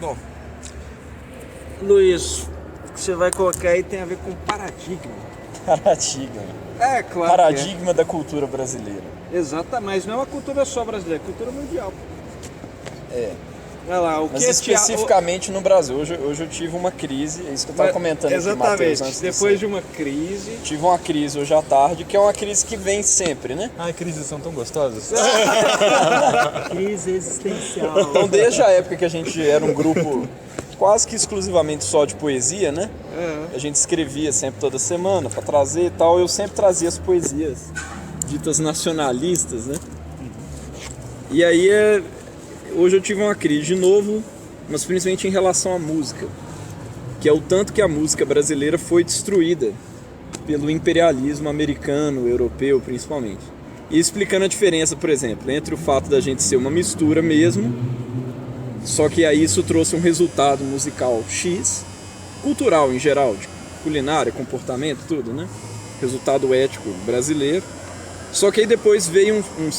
Bom, Luiz, o que você vai colocar aí tem a ver com paradigma. Paradigma. É, claro. Paradigma da cultura brasileira. Exatamente, mas não é uma cultura só brasileira, é cultura mundial. É. Olha lá, o Mas que especificamente no Brasil. Hoje eu tive uma crise, é isso que eu estava comentando aqui, Matheus, exatamente, antes depois de uma crise. Tive uma crise hoje à tarde, que é uma crise que vem sempre, né? Ai, crises são tão gostosas. Crise existencial. Então, desde a época que a gente era um grupo quase que exclusivamente só de poesia, né? A gente escrevia sempre toda semana para trazer e tal. Eu sempre trazia as poesias ditas nacionalistas, né? E aí, hoje eu tive uma crise de novo, mas principalmente em relação à música, que é o tanto que a música brasileira foi destruída pelo imperialismo americano, europeu principalmente. E explicando a diferença, por exemplo, entre o fato da gente ser uma mistura mesmo, só que aí isso trouxe um resultado musical X, cultural em geral, de culinária, comportamento, tudo, né? Resultado ético brasileiro. Só que aí depois veio uma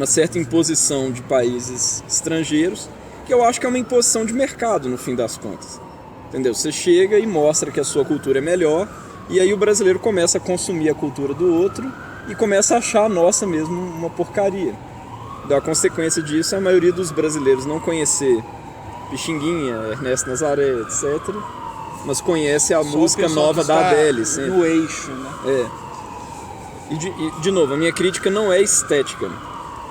certa imposição de países estrangeiros, que eu acho que é uma imposição de mercado no fim das contas. Entendeu? Você chega e mostra que a sua cultura é melhor, e aí o brasileiro começa a consumir a cultura do outro e começa a achar a nossa mesmo uma porcaria. A consequência disso é a maioria dos brasileiros não conhecer Pixinguinha, Ernesto Nazaré, etc., mas conhece a música nova da Adele. Sempre. No eixo, né? E de novo, a minha crítica não é estética.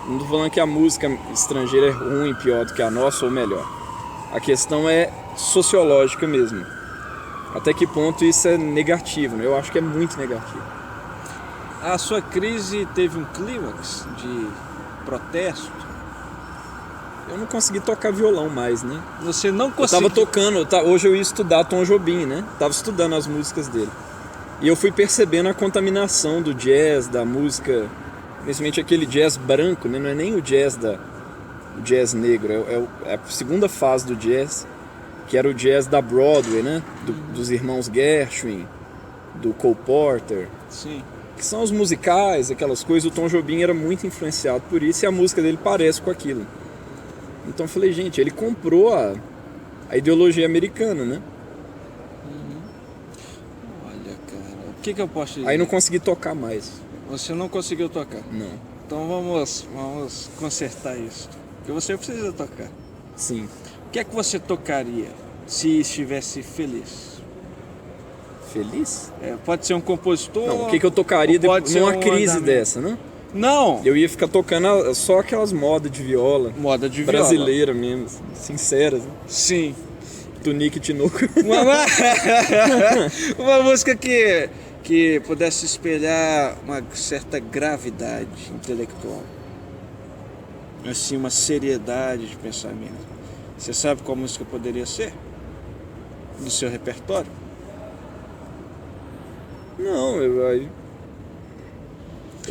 Não estou falando que a música estrangeira é ruim, pior do que a nossa ou melhor. A questão é sociológica mesmo. Até que ponto isso é negativo, né? Eu acho que é muito negativo. A sua crise teve um clímax de protesto? Eu não consegui tocar violão mais, né? Você não conseguiu? Eu tava tocando, hoje eu ia estudar Tom Jobim, né? Tava estudando as músicas dele. E eu fui percebendo a contaminação do jazz, da música, principalmente aquele jazz branco, né? Não é nem o jazz o jazz negro, é a segunda fase do jazz, que era o jazz da Broadway, né? Dos irmãos Gershwin, do Cole Porter. Sim. Que são os musicais, aquelas coisas. O Tom Jobim era muito influenciado por isso e a música dele parece com aquilo. Então eu falei, gente, ele comprou a ideologia americana, né? Olha, cara, o que eu posso dizer? Aí não consegui tocar mais. Você não conseguiu tocar? Não. Então vamos consertar isso. Porque você precisa tocar. Sim. O que é que você tocaria se estivesse feliz? Feliz? Pode ser um compositor. Não, o que eu tocaria numa crise andamento. dessa, né? Não! Eu ia ficar tocando só aquelas modas de viola. Moda de viola. Brasileira mesmo, sinceras. Né? Sim. Tunique Tinoco. Uma música que pudesse espelhar uma certa gravidade intelectual. Assim, uma seriedade de pensamento. Você sabe qual música poderia ser? Do seu repertório? Não, eu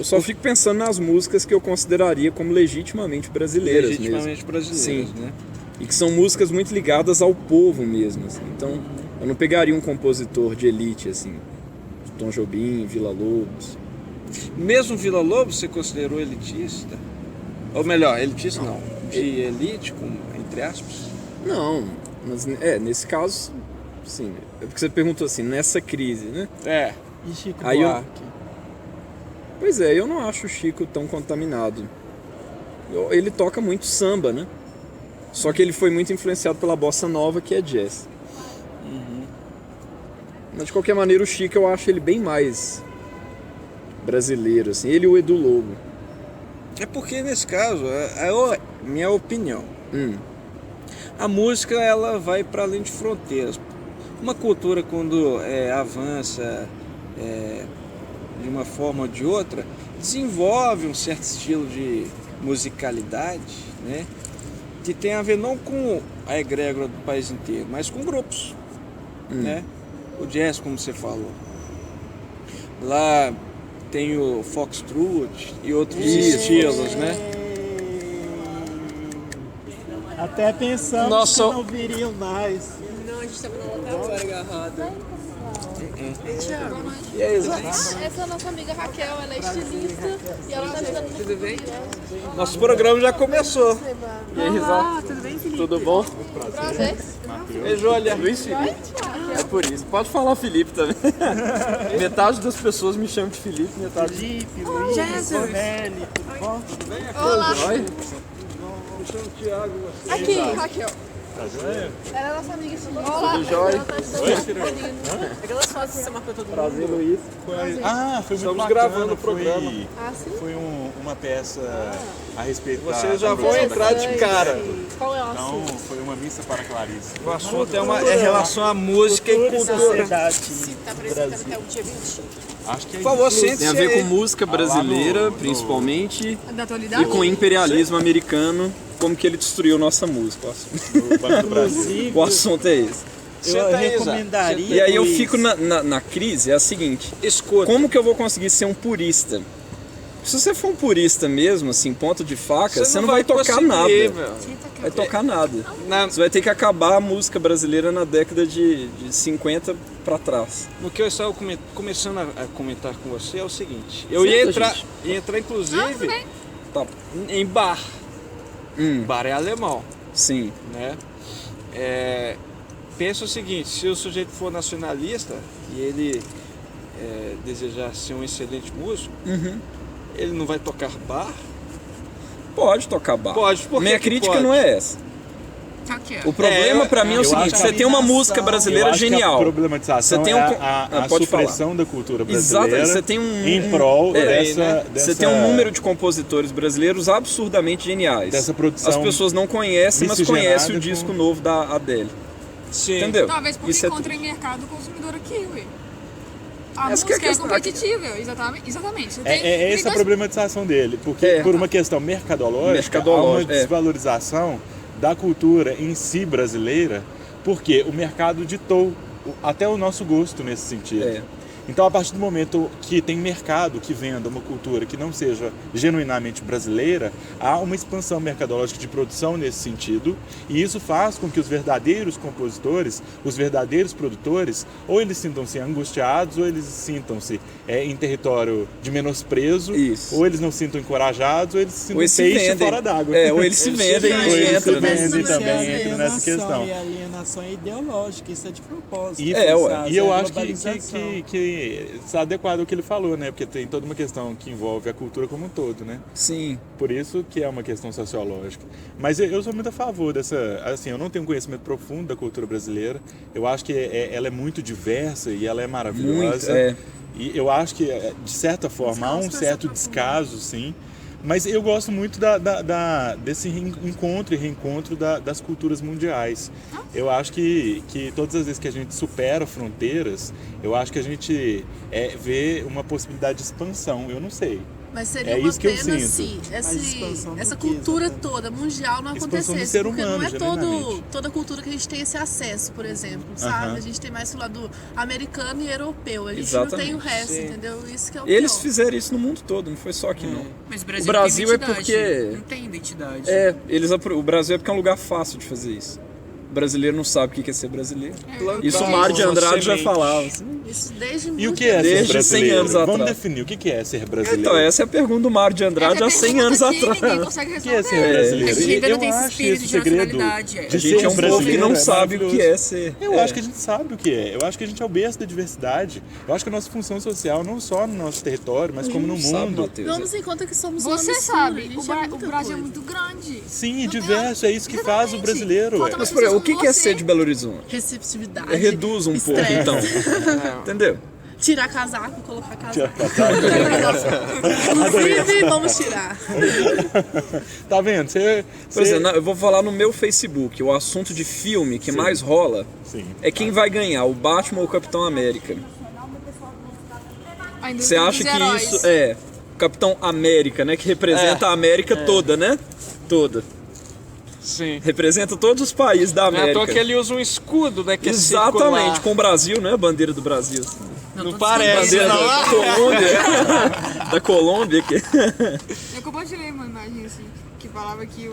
só fico pensando nas músicas que eu consideraria como legitimamente brasileiras Legitimamente brasileiras, Sim. né? E que são músicas muito ligadas ao povo mesmo, assim. Então, eu não pegaria um compositor de elite, assim, Tom Jobim, Villa-Lobos. Mesmo Villa-Lobos você considerou elitista? Ou melhor, elitista não, de elite, entre aspas? Não, mas nesse caso, sim. É porque você perguntou assim, nessa crise, né? É. E Chico Aí Buarque? Pois é, eu não acho o Chico tão contaminado. Ele toca muito samba, né? Só que ele foi muito influenciado pela bossa nova, que é jazz. Mas de qualquer maneira, o Chico eu acho ele bem mais brasileiro, assim. Ele e o Edu Lobo. É porque nesse caso, minha opinião, a música ela vai para além de fronteiras. Uma cultura quando avança de uma forma ou de outra, desenvolve um certo estilo de musicalidade, né? Que tem a ver não com a egrégora do país inteiro, mas com grupos, né? O jazz, como você falou. Lá tem o foxtrot e outros estilos, né? Até pensamos que não viriam mais. Não, a gente tá com outra hora agarrado. E aí, Essa é a nossa amiga Raquel, ela é estilista e ela tá ajudando. Tudo bem? Nosso programa já começou. Olá, tudo bem, filhinho? Tudo bom? Prazer. Beijo, olha. Luiz Felipe. É por isso. Pode falar Felipe também. Metade das pessoas me chamam de Felipe, metade de Felipe, Luiz, Bonelli, tudo bom? Olá. Oi. Aqui, Raquel. Ela é nossa amiga. Olá. Jóia. Aquelas fotos que você marcou todo mundo. Prazer, Luiz. Foi muito Estamos bacana, gravando o programa. Foi uma peça a respeito da... Vocês já da vão produção entrar da de Clarice. cara. Qual é o Então, assunto? foi uma missa para Clarice. O assunto é relação à música e cultura. Sociedade. Tá apresentando até o dia 20. Acho que é Por favor, isso. sente-se Tem a ver com aí. música brasileira, no- principalmente, Da e atualidade? com o imperialismo americano, como que ele destruiu nossa música. No Banco do Brasil. Inclusive, O assunto é esse. eu Senta aí, Zé. recomendaria. E aí eu Luiz, fico na crise, é a seguinte, Escuta. como que eu vou conseguir ser um purista? Se você for um purista mesmo, assim, ponto de faca, você não vai tocar conseguir, nada. velho. Vai tocar nada. Na- Você vai ter que acabar a música brasileira na década de 50 pra trás. No que eu estava começando a comentar com você é o seguinte. Eu Senta, ia entrar, gente. inclusive, Tá. em bar. Bar é alemão, Sim. né? Pensa o seguinte, se o sujeito for nacionalista e ele desejar ser um excelente músico, ele não vai tocar bar? Pode tocar bar. Pode, por que Minha que crítica pode? não é essa. Aqui, O problema pra mim é o eu seguinte, acho você tem uma música Eu brasileira acho que genial. a problematização Você tem um é co- a pode supressão da cultura Exato, brasileira você tem em prol dessa... Você tem um número de compositores brasileiros absurdamente geniais. Dessa produção As pessoas não conhecem, mas miscigenada conhecem o com- disco novo da Adele. Sim. Entendeu? Talvez porque Isso é encontrem mercado consumidor aqui, ué. A Essa que é a música é questão. competitiva, exatamente. Você tem, É tem essa a dois- problematização dele, porque É. por uma questão mercadológica, há uma Mercadológica, é. desvalorização da cultura em si brasileira, porque o mercado ditou até o nosso gosto nesse sentido. É. Então, a partir do momento que tem mercado que venda uma cultura que não seja genuinamente brasileira, há uma expansão mercadológica de produção nesse sentido, e isso faz com que os verdadeiros compositores, os verdadeiros produtores, ou eles sintam-se angustiados, ou eles sintam-se em território de menosprezo, Isso. ou eles não se sintam encorajados, ou eles se sintam Ou eles se peixe vendem. fora d'água. Ou eles se vendem Ou e eles se entram, né? vendem Isso é também, entra nessa alienação, questão. E a alienação é ideológica, isso é de propósito. E, ué. e eu é acho que globalização. está adequado ao que ele falou, né? Porque tem toda uma questão que envolve a cultura como um todo, né? Sim. Por isso que é uma questão sociológica. Mas eu sou muito a favor dessa... Assim, eu não tenho um conhecimento profundo da cultura brasileira. Eu acho que ela é muito diversa e ela é maravilhosa. Muito, é. E eu acho que, de certa forma, há um certo descaso, sim. Mas eu gosto muito desse encontro e reencontro das culturas mundiais. Eu acho que todas as vezes que a gente supera fronteiras, eu acho que a gente vê uma possibilidade de expansão. Eu não sei. Mas seria É uma isso que eu pena sinto. se expansão essa do quê, cultura exatamente? toda, mundial, não Expansão do acontecesse. ser Porque não humano, é genuinamente. toda cultura que a gente tem esse acesso, por exemplo, sabe? Aham. A gente tem mais o lado americano e europeu. A gente Exatamente. não tem o resto, Sim. entendeu? Isso que é o Eles pior. fizeram isso no mundo todo, não foi só aqui não. Mas O Brasil tem é porque- Não tem identidade. O Brasil é porque é um lugar fácil de fazer isso. O brasileiro não sabe o que é ser brasileiro. Plantar Isso o Mário de uma Andrade já semente. falava. assim. Isso desde E muito o que é ser Desde 100 brasileiro? anos Vamos atrás. definir o que é ser brasileiro. Então, essa é a pergunta do Mário de Andrade há 100 anos Ninguém atrás. consegue O que é ser responder. brasileiro? A gente ainda não Eu tem esse acho espírito esse de segredo nacionalidade. A de gente ser é um povo que brasileiro não é sabe o que maravilhoso. é ser. Eu acho que a gente sabe o que é. Eu acho que a gente é o berço da diversidade. Eu acho que a nossa função social, não só no nosso território, mas como no mundo. Vamos em conta que somos uma Você mistura, sabe, a gente o muita Brasil é coisa. muito grande. Sim, Não diverso. É isso que faz o Exatamente. brasileiro. Falta Mas, mais por exemplo, o pessoas que é como ser você. de Belo Horizonte? Receptividade. Reduz um pouco, estresse. então. Entendeu? Tirar casaco, colocar Tira casaco. casaco. Inclusive, vamos tirar. Tá vendo? Você, Por exemplo, eu vou falar no meu Facebook, o assunto de filme que mais rola Sim. é quem vai ganhar, o Batman ou o Capitão América. A Você indústria acha dos que heróis. isso é o Capitão América, né? Que representa a América toda, né? Toda. Sim. Representa todos os países da Não é à toa América. que ele usa um escudo, né? Que é Exatamente, circular. com o Brasil, né? A bandeira do Brasil. Não todos parece, Bandeira não. da Colômbia. Da Colômbia. Que... Eu compartilhei uma imagem assim, que falava que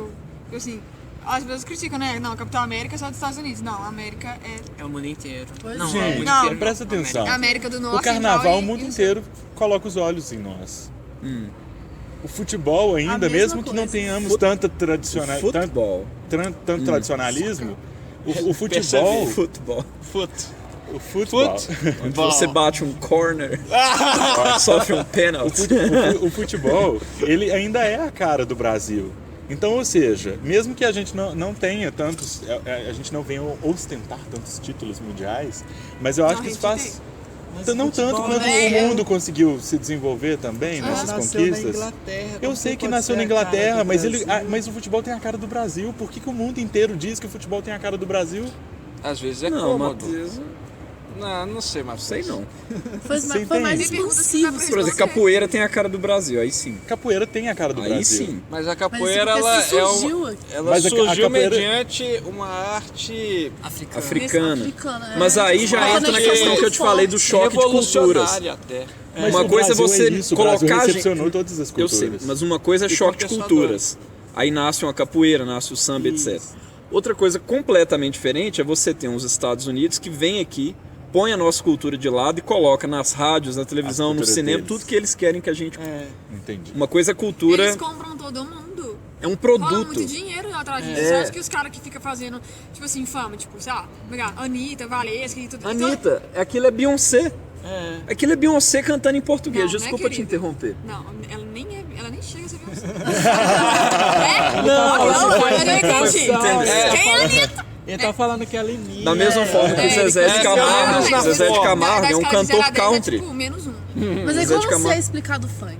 assim, as pessoas criticam, né? Não, Capitão América é só dos Estados Unidos. Não, a América É o mundo inteiro. Pois não, é. é o mundo Não, inteiro. presta América. atenção. a América do Norte. O carnaval, Central o mundo e inteiro coloca os olhos em nós. O futebol ainda, mesma mesmo que não coisa. tenhamos tanto Futebol. tanto tradicionalismo, o futebol... Futebol. O futebol. Onde você bate um corner, sofre um pênalti. O futebol, ele ainda é a cara do Brasil. Então, ou seja, mesmo que a gente não tenha tantos, a gente não venha ostentar tantos títulos mundiais, mas eu acho que isso faz... Não tanto quanto o mundo conseguiu se desenvolver também nessas conquistas. Eu sei que nasceu na Inglaterra, mas o futebol tem a cara do Brasil. Por que o mundo inteiro diz que o futebol tem a cara do Brasil? Às vezes é Não, cômodo. Matheus. Não sei, mas Sei não. Foi mais expansivo. Por exemplo, capoeira tem a cara do Brasil, aí sim. Capoeira tem a cara do Aí Brasil. sim. Mas a Mas capoeira, porque ela, se surgiu aqui. ela Mas a surgiu capoeira- mediante uma arte Africana. Africana, Mas aí já Africana entra na é questão que eu te falei do choque de culturas. revolucionária até. Mas Uma o coisa é Brasil você isso, o colocar Brasil gente- recepcionou todas as Eu culturas. sei, mas uma coisa é choque de contestadores. culturas. Aí nasce uma capoeira, nasce o samba, etc. Outra coisa completamente diferente é você ter uns Estados Unidos que vem aqui, põe a nossa cultura de lado e coloca nas rádios, na televisão, no cultura cinema, deles. tudo que eles querem que a gente... Entendi. Uma coisa é cultura, Eles compram todo mundo. é um Rola produto. muito dinheiro atrás disso. Você acha que os caras que ficam fazendo, tipo assim, fama, tipo, sei lá, Anitta, Valesca e tudo. Anitta, aquilo é Beyoncé. Aquilo é Beyoncé cantando em português. Não, Desculpa né, te querido? interromper. Não, ela nem chega a ser Beyoncé. Não, eu não entendi. Quem é a Anitta? Ele tá falando que ela imita. Da mesma forma que o Zezé de é, Camargo. menos Zezé de forma. Camargo é um cantor country. É, tipo, menos um. Mas aí Zé de como Camargo. você é explicar do funk?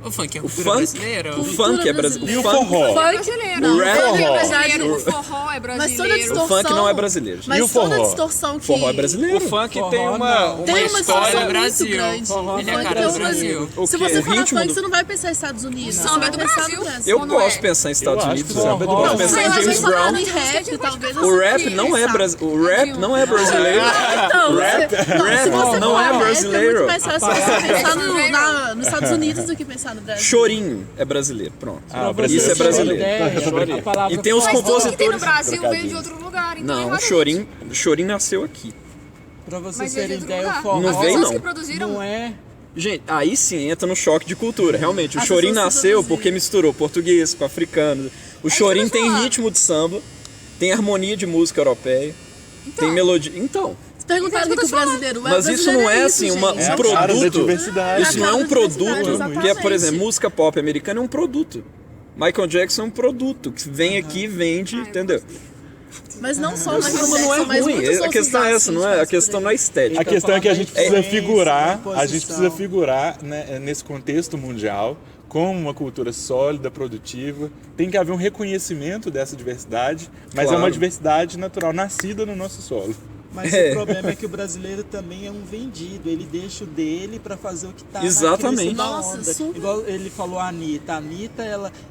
O funk é O cultura funk, brasileira? o funk é brasileiro. E o O funk, forró? É brasileiro. O rap- funk é Forró. brasileiro. O forró é Mas toda brasileiro. distorção... o funk não é brasileiro. Mas E o toda forró? distorção que... Forró é brasileiro. O funk Forró tem não. uma Tem uma história. distorção do Brasil. muito grande. Forró Ele é a O funk cara é do o Brasil. Brasil. O Se quê? você O falar ritmo funk, do- você não vai pensar em Estados Unidos. Samba Você vai do pensar Brasil. no Brasil. Eu Ou não posso é? pensar em Estados Eu acho Unidos. que o samba é do Posso Brasil. pensar em Mas James você falando Brown. em rap, talvez O rap você não é pensar. brasileiro. O rap não é brasileiro. Então, Rap se você não falar é rap, brasileiro. É muito mais fácil você pensar nos Estados Unidos do que pensar no Brasil. Chorinho é brasileiro. Pronto. Ah, Isso é brasileiro. A palavra E tem os Mas tudo que tem no compositores. Brasil veio de outro lugar. Então Não, é o Chorinho nasceu aqui. Pra vocês Mas veio de terem outro ideia, lugar. o forró Não As veio, pessoas não. que produziram... não é... Gente, aí sim entra no choque de cultura. Realmente, o As Chorinho pessoas se nasceu produziram. porque misturou português com africano. O Chorinho isso que eu tem ia falar. ritmo de samba, tem harmonia de música europeia, tem melodia. Então, Se perguntaram o que o brasileiro é, mas isso não é assim isso, uma- gente. É um a cara da produto. diversidade. Isso não é um a cara da produto. diversidade, Porque, por exatamente. exemplo, música pop americana é um produto. Michael Jackson é um produto que vem aqui, vende, entendeu? Mas não só O Michael samba não é Jackson, mas ruim. muitos A outros questão é essa, não é? A artistas questão por não é aí. estética. A questão é que a gente precisa influência, figurar, da a gente posição. precisa figurar, né, nesse contexto mundial como uma cultura sólida, produtiva. Tem que haver um reconhecimento dessa diversidade, mas é Claro. uma diversidade natural, nascida no nosso solo. Mas É. o problema é que o brasileiro também é um vendido. Ele deixa o dele pra fazer o que tá Exatamente. na crista da Nossa, onda. super. Igual ele falou a Anitta. A Anitta,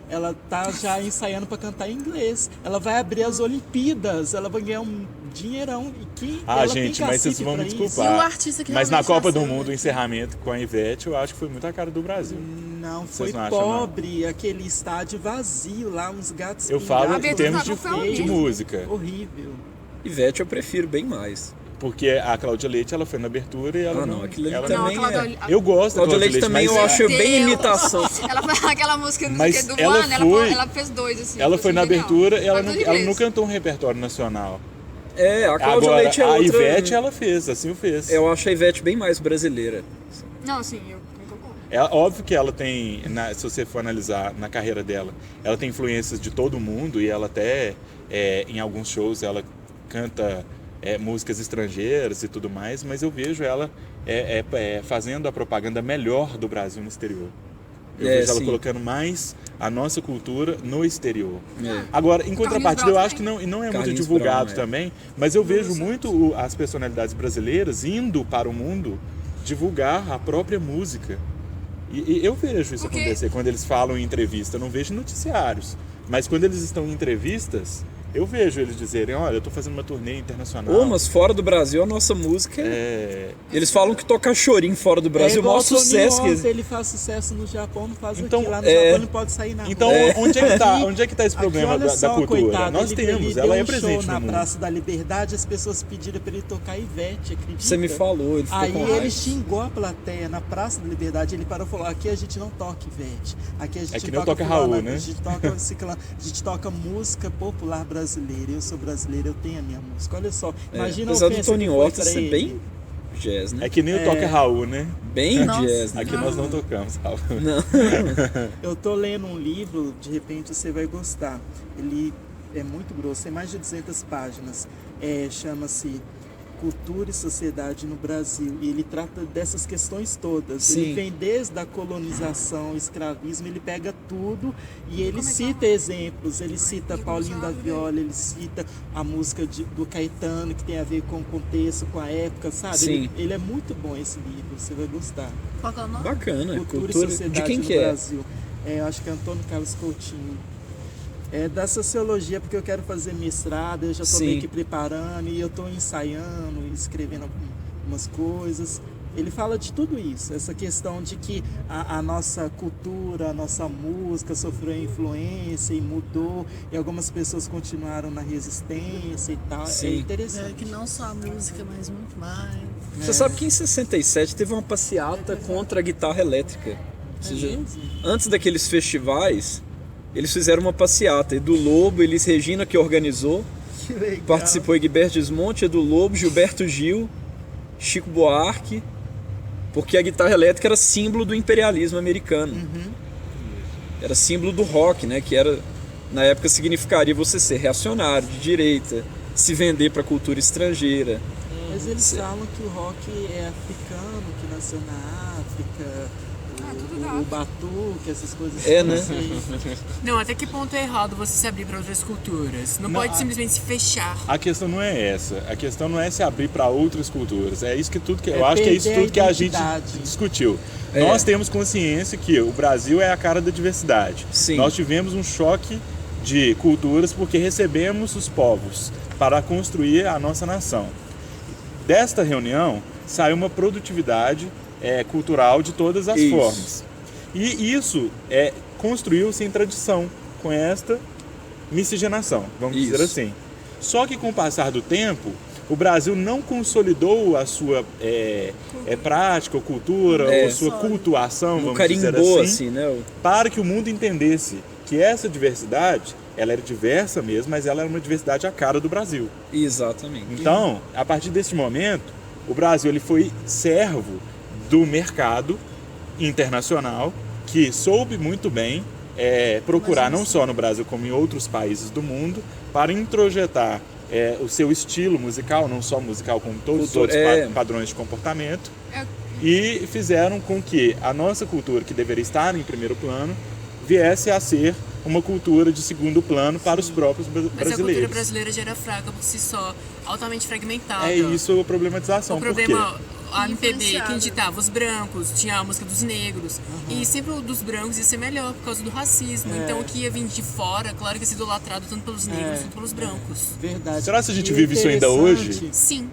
ela tá já ensaiando pra cantar em inglês. Ela vai abrir as Olimpíadas. Ela vai ganhar um dinheirão. E que Ah, ela gente, tem mas vocês cacife vão me pra isso. desculpar. E o artista que Mas na realmente Copa do nasceu, Mundo, o né? encerramento com a Ivete, eu acho que foi muito a cara do Brasil. Não, Vocês foi não acham, não? pobre. Aquele estádio vazio lá, uns gatos Eu falo pingados. em termos de, Abertura da de Copa música. Horrível. Ivete eu prefiro bem mais. Porque a Cláudia Leite, ela foi na abertura e ela Ah, não, aquilo ali ela também Não, é. Eu gosto da Cláudia Leite também mas eu acho bem Deus. imitação. Ela faz aquela música do, Mas que é do ela One, foi- ela fez dois, assim. ela foi na genial. abertura e ela Mas não, tudo em ela não inglês. cantou um repertório nacional. É, a Cláudia Agora, Leite é a outra. Ivete, ela fez, assim o fez. Eu acho a Ivete bem mais brasileira. Não, sim, eu concordo. É óbvio que ela tem, se você for analisar na carreira dela, ela tem influências de todo mundo e ela até, em alguns shows, ela canta músicas estrangeiras e tudo mais, mas eu vejo ela fazendo a propaganda melhor do Brasil no exterior. Eu vejo ela sim. colocando mais a nossa cultura no exterior. É. Agora, em contrapartida, eu Brown acho que não é muito Carlinhos divulgado Brown, também, mas eu vejo muito as personalidades brasileiras indo para o mundo divulgar a própria música. E eu vejo isso Porque- acontecer quando eles falam em entrevista. Eu não vejo em noticiários, mas quando eles estão em entrevistas, Eu vejo eles dizerem, olha, eu tô fazendo uma turnê internacional. Mas fora do Brasil a nossa música Eles falam que tocar chorinho fora do Brasil é o maior sucesso. Ele faz sucesso no Japão, não faz então, aqui. Lá no Japão não pode sair na rua. Então, onde é que tá esse problema aqui, da cultura? Coitado, Nós temos, ela é presente no no mundo. Na mundo. Praça da Liberdade, as pessoas pediram pra ele tocar Ivete, acredita? Você me falou, ele ficou Aí com raiva. ele xingou a plateia na Praça da Liberdade, ele parou e falou, aqui a gente não toca Ivete, aqui a gente que nem toca toca Raul, fulano, né? a gente toca música popular brasileira, eu sou brasileiro, eu tenho a minha música. Olha só, imagina apesar a do ofensa Tony que foi Horta pra ser ele. bem jazz, né? É que nem o Toca Raul, né? Bem Nossa. jazz, né? Aqui nós não tocamos, Raul. Eu tô lendo um livro, de repente você vai gostar. Ele é muito grosso, tem mais de 200 páginas. Chama-se Cultura e Sociedade no Brasil. E ele trata dessas questões todas. Sim. Ele vem desde a colonização, escravismo, ele pega tudo e ele cita exemplos. Ele cita Paulinho da Viola, ele cita a música do Caetano, que tem a ver com o contexto, com a época, sabe? Sim. Ele é muito bom esse livro, você vai gostar. Qual que é o nome? Bacana. Cultura e De Sociedade quem no que é? Brasil. Eu acho que é Antônio Carlos Coutinho. É da sociologia, porque eu quero fazer mestrado, eu já estou Sim. meio que preparando, e eu estou ensaiando, escrevendo algumas coisas. Ele fala de tudo isso, essa questão de que a nossa cultura, a nossa música sofreu influência e mudou, e algumas pessoas continuaram na resistência e tal. Sim. É interessante. Que não só a música, mas muito mais. Você sabe que em 67 teve uma passeata contra a guitarra elétrica. Ou seja, antes daqueles festivais, eles fizeram uma passeata. Edu Lobo, Elis Regina que organizou. Que legal. Participou Egberto Desmonte, Edu Lobo, Gilberto Gil, Chico Buarque. Porque a guitarra elétrica era símbolo do imperialismo americano. Era símbolo do rock, né? Que era, na época significaria você ser reacionário, de direita, se vender para cultura estrangeira. Mas eles falam que o rock é africano, que nasceu na África, o batuque, essas coisas Né? assim. Não, até que ponto é errado você se abrir para outras culturas? Não pode simplesmente se fechar. A questão não é essa. A questão não é se abrir para outras culturas. É isso que eu É acho que é isso perder a tudo que a gente identidade. discutiu. Nós temos consciência que o Brasil é a cara da diversidade. Sim. Nós tivemos um choque de culturas porque recebemos os povos para construir a nossa nação. Desta reunião saiu uma produtividade cultural de todas as Isso. formas. E isso construiu-se em tradição com esta miscigenação, vamos dizer Isso. assim. Só que com o passar do tempo, o Brasil não consolidou a sua prática, ou cultura, ou sua cultuação, No vamos dizer carimbou, assim, assim, né? para que o mundo entendesse que essa diversidade, ela era diversa mesmo, mas ela era uma diversidade à cara do Brasil. Exatamente. Então, a partir desse momento, o Brasil ele foi servo do mercado internacional, que soube muito bem procurar, não só no Brasil como em outros países do mundo, para introjetar o seu estilo musical, não só musical, como todos os outros padrões de comportamento, e fizeram com que a nossa cultura, que deveria estar em primeiro plano, viesse a ser uma cultura de segundo plano para os próprios Mas a cultura brasileiros. brasileira já era fraca por si só, altamente fragmentada. É isso a problematização. O Por quê? problema, a MPB, Influenciada. quem ditava os brancos, tinha a música dos negros. E sempre o dos brancos ia ser melhor por causa do racismo. Então o que ia vir de fora, claro que ia ser idolatrado tanto pelos negros quanto pelos brancos. Verdade. Será que a gente E vive isso ainda hoje? interessante, Sim.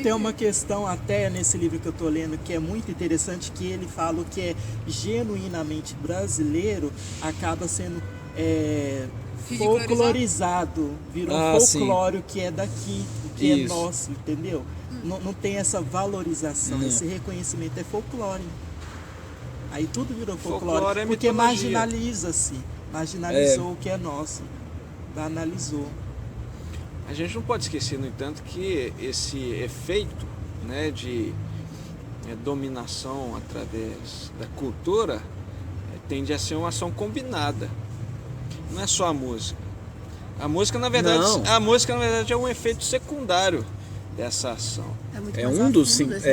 Tem uma questão até nesse livro que eu tô lendo que é muito interessante, que ele fala o que é genuinamente brasileiro acaba sendo Ridicularizado. folclorizado, virou folclore o que é daqui, o que é Isso. nosso, entendeu? Não tem essa valorização, Não. esse reconhecimento, é folclore. Aí tudo virou folclore, Folclore é porque mitologia. marginaliza-se, marginalizou o que é nosso, banalizou. A gente não pode esquecer, no entanto, que esse efeito, né, de dominação através da cultura tende a ser uma ação combinada. Não é só a música. A música, na verdade, Não. É um efeito secundário dessa ação. muito É mais um a dos, fundo sim,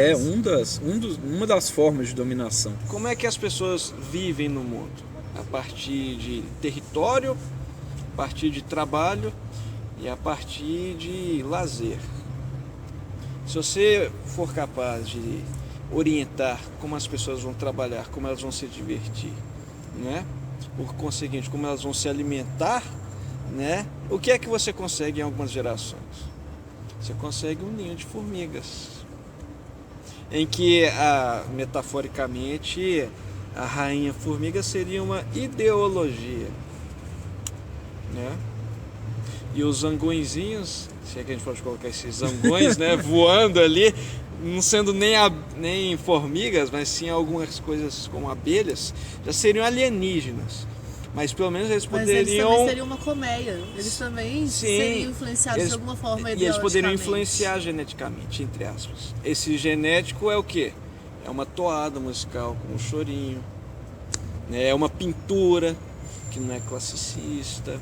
esse uma das formas de dominação. Como é que as pessoas vivem no mundo? A partir de território, a partir de trabalho e a partir de lazer. Se você for capaz de orientar como as pessoas vão trabalhar, como elas vão se divertir, né? Por conseguinte, como elas vão se alimentar, né? O que é que você consegue em algumas gerações? Você consegue um ninho de formigas, em que, metaforicamente, a rainha formiga seria uma ideologia, né? E os zangõezinhos, se é que a gente pode colocar esses zangões, né, voando ali, não sendo nem formigas, mas sim algumas coisas como abelhas, já seriam alienígenas. Mas pelo menos eles poderiam... Mas eles também seriam uma colmeia. Eles também seriam influenciados de alguma forma e eles poderiam influenciar geneticamente, entre aspas. Esse genético é o quê? É uma toada musical com um chorinho, né? É uma pintura que não é classicista.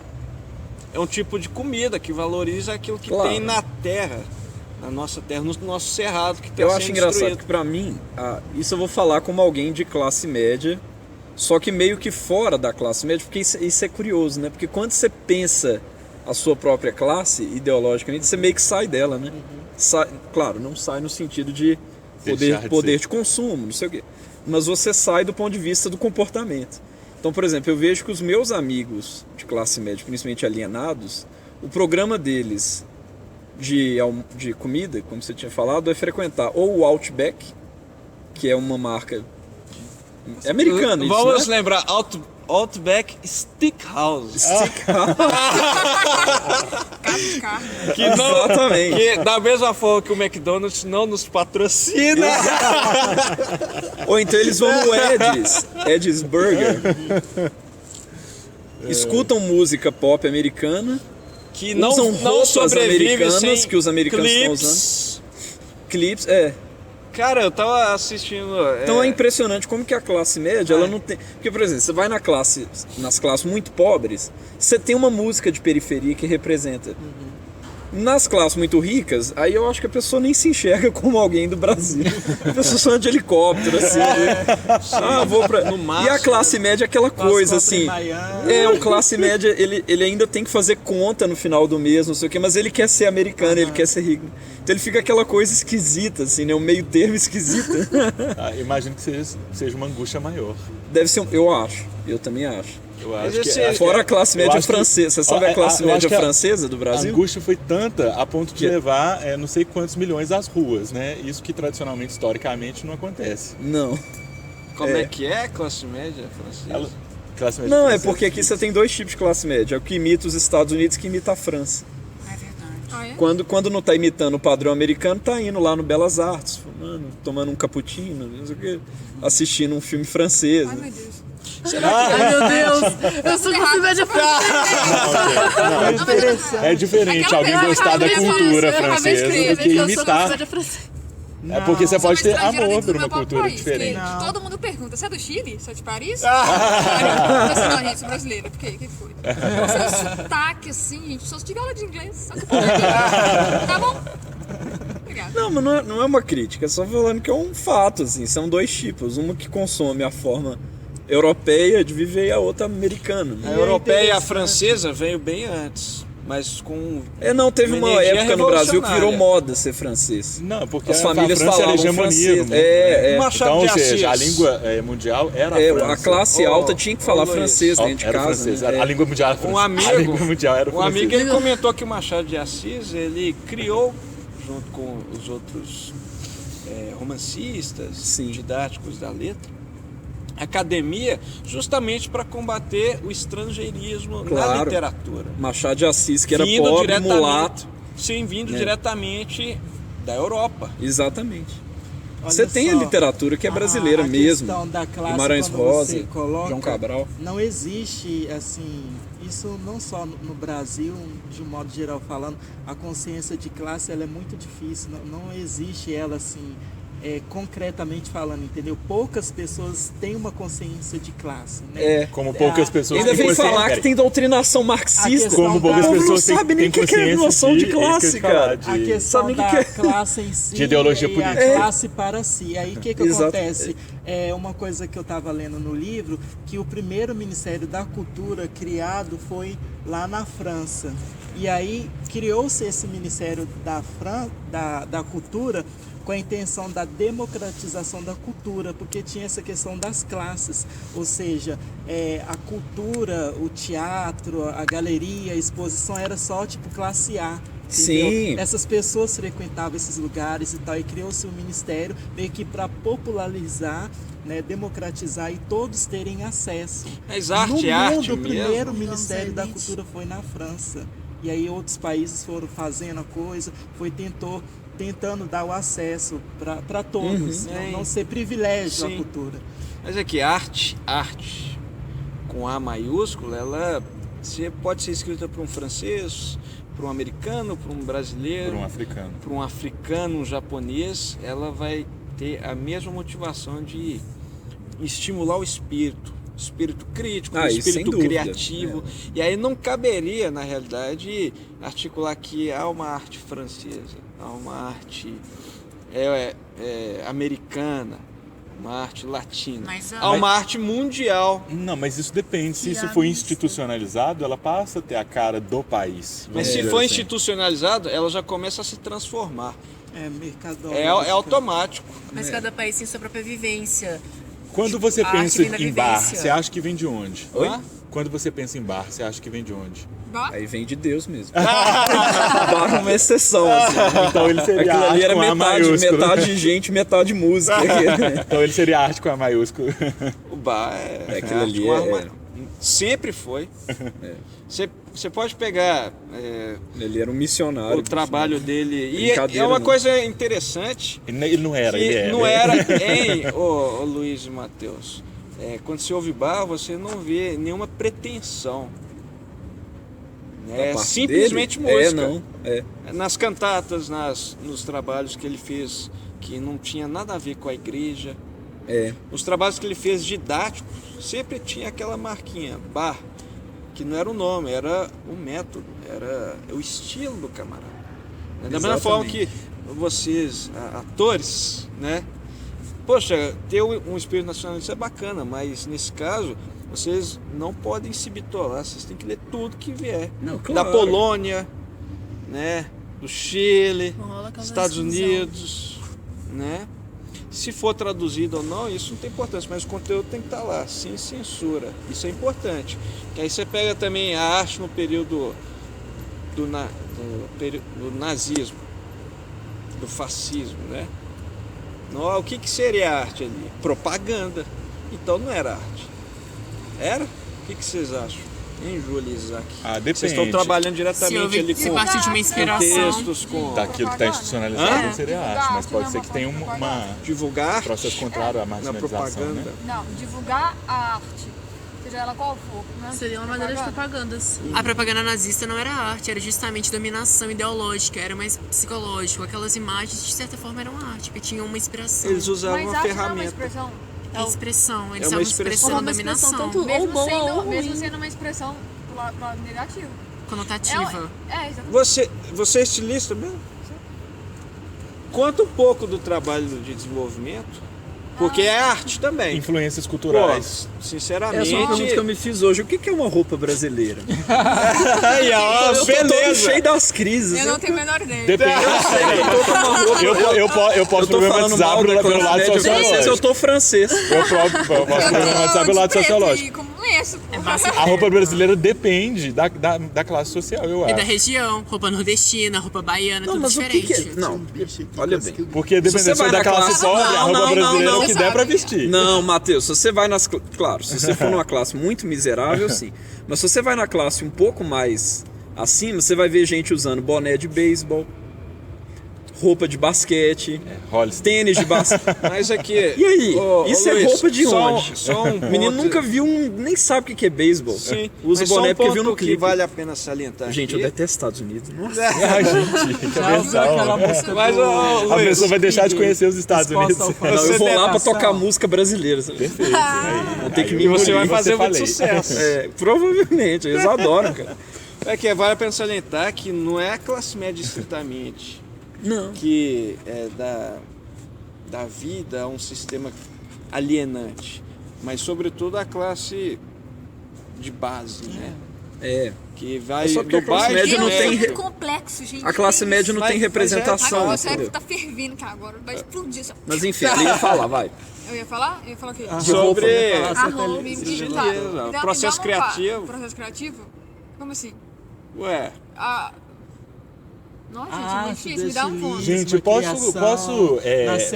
É um tipo de comida que valoriza aquilo que tem na terra, na nossa terra, no nosso cerrado que está sendo Eu acho engraçado que pra mim, isso eu vou falar como alguém de classe média, só que meio que fora da classe média, porque isso é curioso, né? Porque quando você pensa a sua própria classe, ideologicamente, você meio que sai dela, né? Claro, não sai no sentido de poder de consumo, não sei o quê. Mas você sai do ponto de vista do comportamento. Então, por exemplo, eu vejo que os meus amigos de classe média, principalmente alienados, o programa deles de comida, como você tinha falado, é frequentar ou o Outback, que é uma marca americana. Vamos né? lembrar, Outback Steakhouse. Que não, Exatamente. Que da mesma forma que o McDonald's não nos patrocina. Ou então eles vão no Ed's Burger. Escutam música pop americana, Que usam não roupas sobrevive americanas sem que os americanos estão clips. usando. Clips, Cara, eu tava assistindo... Então é impressionante como que a classe média, ela não tem... Porque, por exemplo, você vai nas classes muito pobres, você tem uma música de periferia que representa. Nas classes muito ricas, aí eu acho que a pessoa nem se enxerga como alguém do Brasil. A pessoa só anda de helicóptero, assim. Vou pra... No máximo, E a classe média é aquela coisa, assim... O classe média, ele ainda tem que fazer conta no final do mês, não sei o quê, mas ele quer ser americano, ele quer ser rico. Então ele fica aquela coisa esquisita, assim, né? Um meio termo esquisito. Imagino que seja uma angústia maior. Deve ser, eu também acho. Eu acho Mas que Fora a classe média francesa. Você sabe a classe média francesa do a Brasil? angústia foi tanta a ponto de levar não sei quantos milhões às ruas, né? Isso que tradicionalmente, historicamente, não acontece. Não. Como é que é a classe média francesa? Classe média Não, francesa. é porque aqui você tem dois tipos de classe média. O que imita os Estados Unidos e que imita a França. É verdade. Ah, é? Quando não tá imitando o padrão americano, tá indo lá no Belas Artes, fumando, tomando um cappuccino, não sei o quê, assistindo um filme francês. Ai, Né? meu Deus. Ai, meu Deus. Eu sou classe média francesa. É diferente alguém gostar da cultura francesa do que imitar. É porque você pode ter amor por uma cultura diferente. Todo mundo pergunta, você é do Chile? Você é de Paris? Não, gente, sou brasileira. Por quê? O que foi? Seu sotaque, assim, gente. Só tive aula de inglês. Só que tá bom? Obrigada. Não, mas não é uma crítica, é só falando que é um fato, assim. São dois tipos. Uma que consome a forma europeia de viver e a outra americana. A europeia e a francesa veio bem antes, mas com... Não, teve uma energia época no Brasil que virou revolucionária. moda ser francês. Não, porque As famílias a França era falavam hegemonia no francês. mundo. Machado Então, de ou seja, a Assis. língua mundial era a França. A classe alta tinha que falar Luiz. francês dentro de Era casa. francês, Né? a língua mundial era francesa. amigo- A língua mundial era Um amigo, francesa. ele comentou que o Machado de Assis, ele criou, junto com os outros romancistas, Sim. didáticos da letra, academia, justamente para combater o estrangeirismo na Claro. literatura. Machado de Assis, que era Vindo pobre, diretamente- mulato. Sim, vindo Né? diretamente da Europa. Exatamente. Olha Você tem a só, literatura que é brasileira a mesmo. questão da classe, Guimarães quando Rosa, você coloca, João Cabral. Não existe, assim, isso não só no Brasil, de um modo geral falando, a consciência de classe ela é muito difícil, não existe ela assim, concretamente falando, entendeu? Poucas pessoas têm uma consciência de classe, né? Como poucas pessoas Ainda têm vem consciência- falar que tem doutrinação A marxista. questão Como poucas da- O povo pessoas não sabe nem o que é consciência noção de é isso que eu ia classe, te falar, cara. A questão Sabe o que da que é? classe em si De ideologia e política. a classe para si. Aí o que Exato. acontece? é uma coisa que eu estava lendo no livro, que o primeiro Ministério da Cultura criado foi lá na França. E aí criou-se esse Ministério da Cultura com a intenção da democratização da cultura, porque tinha essa questão das classes, ou seja, a cultura, o teatro, a galeria, a exposição era só tipo classe A. Entendeu? Sim. Essas pessoas frequentavam esses lugares e tal, e criou-se um ministério meio que para popularizar, né, democratizar e todos terem acesso. Mas arte no é arte mundo, o primeiro mesmo. Ministério da Elite. Cultura foi na França. E aí outros países foram fazendo a coisa, tentando dar o acesso para todos, não ser privilégio a Sim. cultura. Mas é que arte, com A maiúsculo, ela pode ser escrita por um francês, por um americano, por um brasileiro, Por um africano. um japonês, ela vai ter a mesma motivação de estimular o espírito crítico, o Isso, sem espírito dúvida. criativo. E aí não caberia, na realidade, articular que há uma arte francesa, há uma arte americana, uma arte latina, Mas há uma arte mundial. Não, mas isso depende. Se isso Piada for mista. institucionalizado, ela passa a ter a cara do país. Mas vamos se dizer for assim. institucionalizado, ela já começa a se transformar. Mercadológica. É automático. Mas cada país tem sua própria vivência. Quando você A arte pensa vem da em bar, vivência. você acha que vem de onde? Oi? Quando você pensa em bar, você acha que vem de onde? Bah, Aí vem de Deus mesmo. Bar é uma exceção, assim. Então ele seria Aquilo ali arte era com A metade maiúsculo. de gente, metade música. Então ele seria arte com A maiúsculo. O bar Aquilo arte ali com é- arma. Sempre foi. Você pode pegar Ele era um missionário. o trabalho dele. E Brincadeira, é uma não. coisa interessante Ele não era, que ele era. não era ô Luiz e Matheus. Quando você ouve bar, você não vê nenhuma pretensão. É parte simplesmente dele? música. Não. Nas cantatas, nos trabalhos que ele fez que não tinha nada a ver com a igreja. Os trabalhos que ele fez didáticos sempre tinha aquela marquinha, bar, que não era o nome, era o método, era o estilo do camarada. Da mesma forma que vocês, atores, né? Poxa, ter um espírito nacionalista é bacana, mas nesse caso vocês não podem se bitolar, vocês têm que ler tudo que vier. Não, claro. Da Polônia, né? Do Chile, Não rola aquela Estados exclusão. Unidos, né? Se for traduzido ou não, isso não tem importância, mas o conteúdo tem que estar lá, sem censura. Isso é importante. Que aí você pega também a arte no período do nazismo, do fascismo, né? O que seria arte ali? Propaganda. Então não era arte. Era? O que vocês acham? Hein, Júlia e Isaac? Depende. Vocês estão trabalhando diretamente ali Se com partir de uma inspiração. textos, com Daquilo que está institucionalizado não seria arte, mas pode ser que tenha um divulgar processo contrário à na marginalização, né? propaganda. não, divulgar a arte, seja ela qual for. Né? Seria uma maneira de propaganda, sim. A propaganda nazista não era arte, era justamente dominação ideológica, era mais psicológico. Aquelas imagens, de certa forma, eram arte, porque tinham uma inspiração. Eles usavam Mas uma arte não é uma ferramenta. expressão. É expressão, eles É uma estavam expressão. expressando Uma expressão dominação. tanto- ou boa ou mesmo ruim. sendo uma expressão pro lado negativo. Conotativa. Exatamente. Você é estilista mesmo? Conta um pouco do trabalho de desenvolvimento, porque é arte também. Influências Pô, culturais. sinceramente. Essa é uma pergunta que eu me fiz hoje. O que é uma roupa brasileira? Aí, ó, Eu tô todo beleza. cheio das crises. Eu não tenho a menor ideia. Depende. Eu posso Eu tô falando problematizar mal da pelo classe lado média francesa, eu sociológico. tô francês. Eu posso problematizar pelo lado sociológico. Como lenço. A roupa brasileira depende da classe social, eu E da acho. região, roupa nordestina, roupa baiana, tudo mas o diferente. que é? Não, olha bem. Porque Se dependendo você se for vai da na classe classe- pobre, a Não, roupa não, brasileira é não, o que der pra vestir. Não, Matheus, se você vai nas... Claro, se você for numa classe muito miserável, sim. Mas se você vai na classe um pouco mais acima, você vai ver gente usando boné de beisebol, roupa de basquete, Hollister. tênis de basquete. Mas aqui. E aí? Isso é Luiz, roupa de só onde? Só um O menino ponto. nunca viu nem sabe o que é beisebol. Sim, Usa mas só boné um porque viu ponto no que clipe. vale a pena salientar Gente, eu aqui. detesto Estados Unidos. Nossa. Ai, gente, que Já ouviu aquela atenção. música Mas, do... ô, A Luiz, pessoa vai deixar de conhecer os Estados Resposta Unidos. ao Não, eu vou lá pra Ostentação. tocar música brasileira. sabe? Perfeito. Vou ter que me E você engolir. vai fazer muito falei. sucesso. Provavelmente, eles adoram, cara. É que vale a pena salientar que não é a classe média estritamente Não. que da vida a um sistema alienante, mas sobretudo a classe de base, né? Que vai Só porque do a classe baixo média não Deus, tem é re- muito complexo, gente. A classe média não tem Mas representação, Agora o entendeu? cérebro tá fervendo aqui agora. Vai explodir. Mas enfim, ele ia falar, vai. Eu ia falar? Eu ia falar o quê? sobre Arroba, digital. processo criativo. Processo criativo? Como assim? Ué, Nossa, gente, é muito difícil. Me dá um ponto. Gente, posso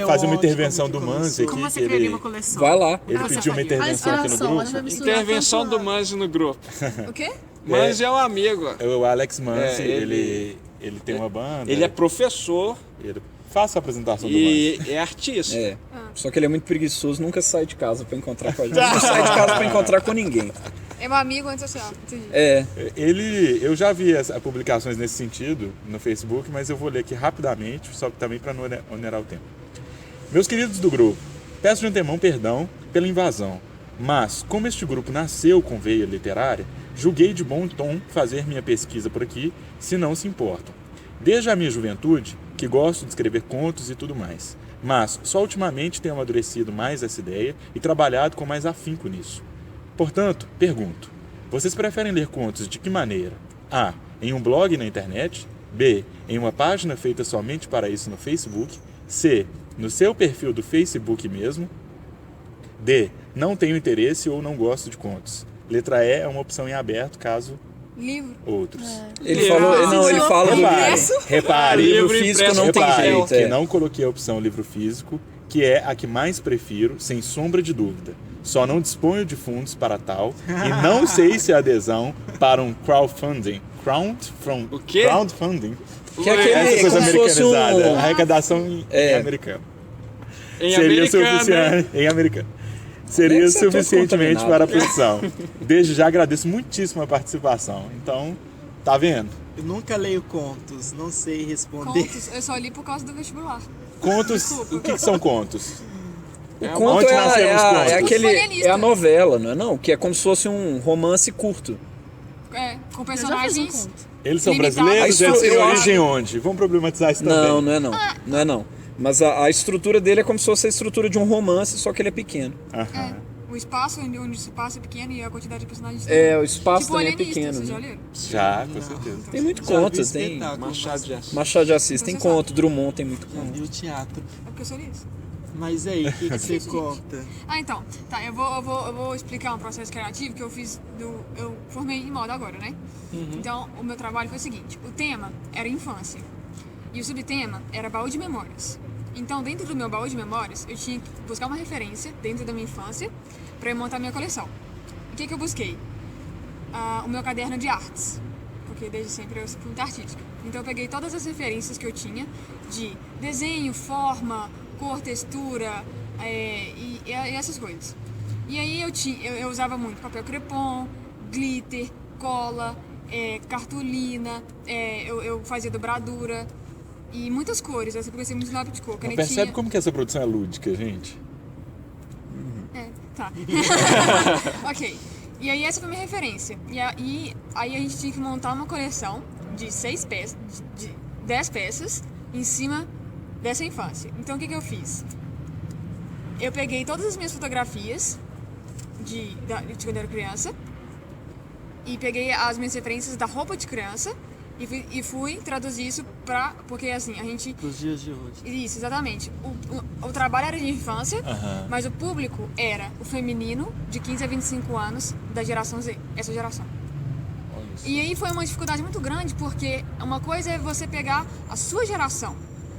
fazer uma intervenção do Manzi aqui? Como você que criaria ele, uma coleção? Vai lá. ele Como você pediu uma faria? A intervenção aqui no inspiração, a gente vai grupo. misturar intervenção tanto do a- Manzi no grupo. O quê? Manzi é um amigo. O Alex Manzi, É, ele tem uma banda. Ele é professor Ele faça a apresentação do Manzi. e é artista. É. Só que ele é muito preguiçoso, nunca sai de casa pra encontrar com a gente. Nunca sai de casa pra encontrar com ninguém. É meu amigo antissocial. Entendi. Eu já vi as publicações nesse sentido no Facebook, mas eu vou ler aqui rapidamente, só que também para não onerar o tempo. Meus queridos do grupo, peço de antemão perdão pela invasão, mas como este grupo nasceu com veia literária, julguei de bom tom fazer minha pesquisa por aqui, se não se importam. Desde a minha juventude, que gosto de escrever contos e tudo mais, mas só ultimamente tenho amadurecido mais essa ideia e trabalhado com mais afinco nisso. Portanto, pergunto, vocês preferem ler contos de que maneira? A. Em um blog na internet. B. Em uma página feita somente para isso no Facebook. C. No seu perfil do Facebook mesmo. D. Não tenho interesse ou não gosto de contos. Letra E é uma opção em aberto, caso Livro. outros. Ele falou. Não, ele fala Repare, livro físico não tem jeito. que não coloquei a opção livro físico, que é a que mais prefiro, sem sombra de dúvida. Só não disponho de fundos para tal e não sei se a adesão para um crowdfunding. O quê? Crowdfunding. Que é aquele, Essa coisa como se fosse americanizada. Arrecadação em americano. Em Seria americano, suficiente. Em americano. Seria Deve ser todo suficientemente contaminado. para a produção. Desde já agradeço muitíssimo a participação. Então, tá vendo? Eu nunca leio contos, não sei responder. Contos. Eu só li por causa do vestibular. Contos. Desculpa. O que são contos? O conto Onde nasceram os contos? Folhenista. é a novela, não é não? Que é como se fosse um romance curto. É, com Eu já fiz um personagens. conto. Eles são Limitado. brasileiros? Ah, Eles têm eu origem onde? Vamos problematizar isso também. Não, não é não. Não é não. Mas a estrutura dele é como se fosse a estrutura de um romance, só que ele é pequeno. Aham. O espaço onde se passa é pequeno e a quantidade de personagens É, o espaço tipo também é alienista, pequeno. vocês já Né? leram? Já, com certeza. Tem muito Já vi conto, tem espetáculo, Machado de Assis. Machado de Assis, tem Você conto, Drummond tem muito Já conto. vi o teatro. É porque eu sou isso. Mas aí, o que você conta? Ah, então. Tá, eu vou explicar um processo criativo que eu fiz eu formei em moda agora, né? Então, o meu trabalho foi o seguinte. O tema era infância. E o subtema era baú de memórias. Então, dentro do meu baú de memórias, eu tinha que buscar uma referência dentro da minha infância para eu montar minha coleção. O que eu busquei? O meu caderno de artes. Porque desde sempre eu fui muito artística. Então, eu peguei todas as referências que eu tinha de desenho, forma, cor, textura e essas coisas. E aí eu usava muito papel crepom, glitter, cola, cartolina, eu fazia dobradura e muitas cores. Eu sempre gostei muito de lápis de cor, Não canetinha. percebe como que essa produção é lúdica, gente? Tá. Ok. E aí essa foi a minha referência. E aí a gente tinha que montar uma coleção de 6 peças, de 10 peças em cima dessa infância. Então o que eu fiz? Eu peguei todas as minhas fotografias de quando eu era criança e peguei as minhas referências da roupa de criança e fui traduzir isso porque assim, a gente... Dos dias de hoje. Isso, exatamente. O trabalho era de infância, mas o público era o feminino de 15 a 25 anos da geração Z, essa geração. E aí foi uma dificuldade muito grande, porque uma coisa é você pegar a sua geração,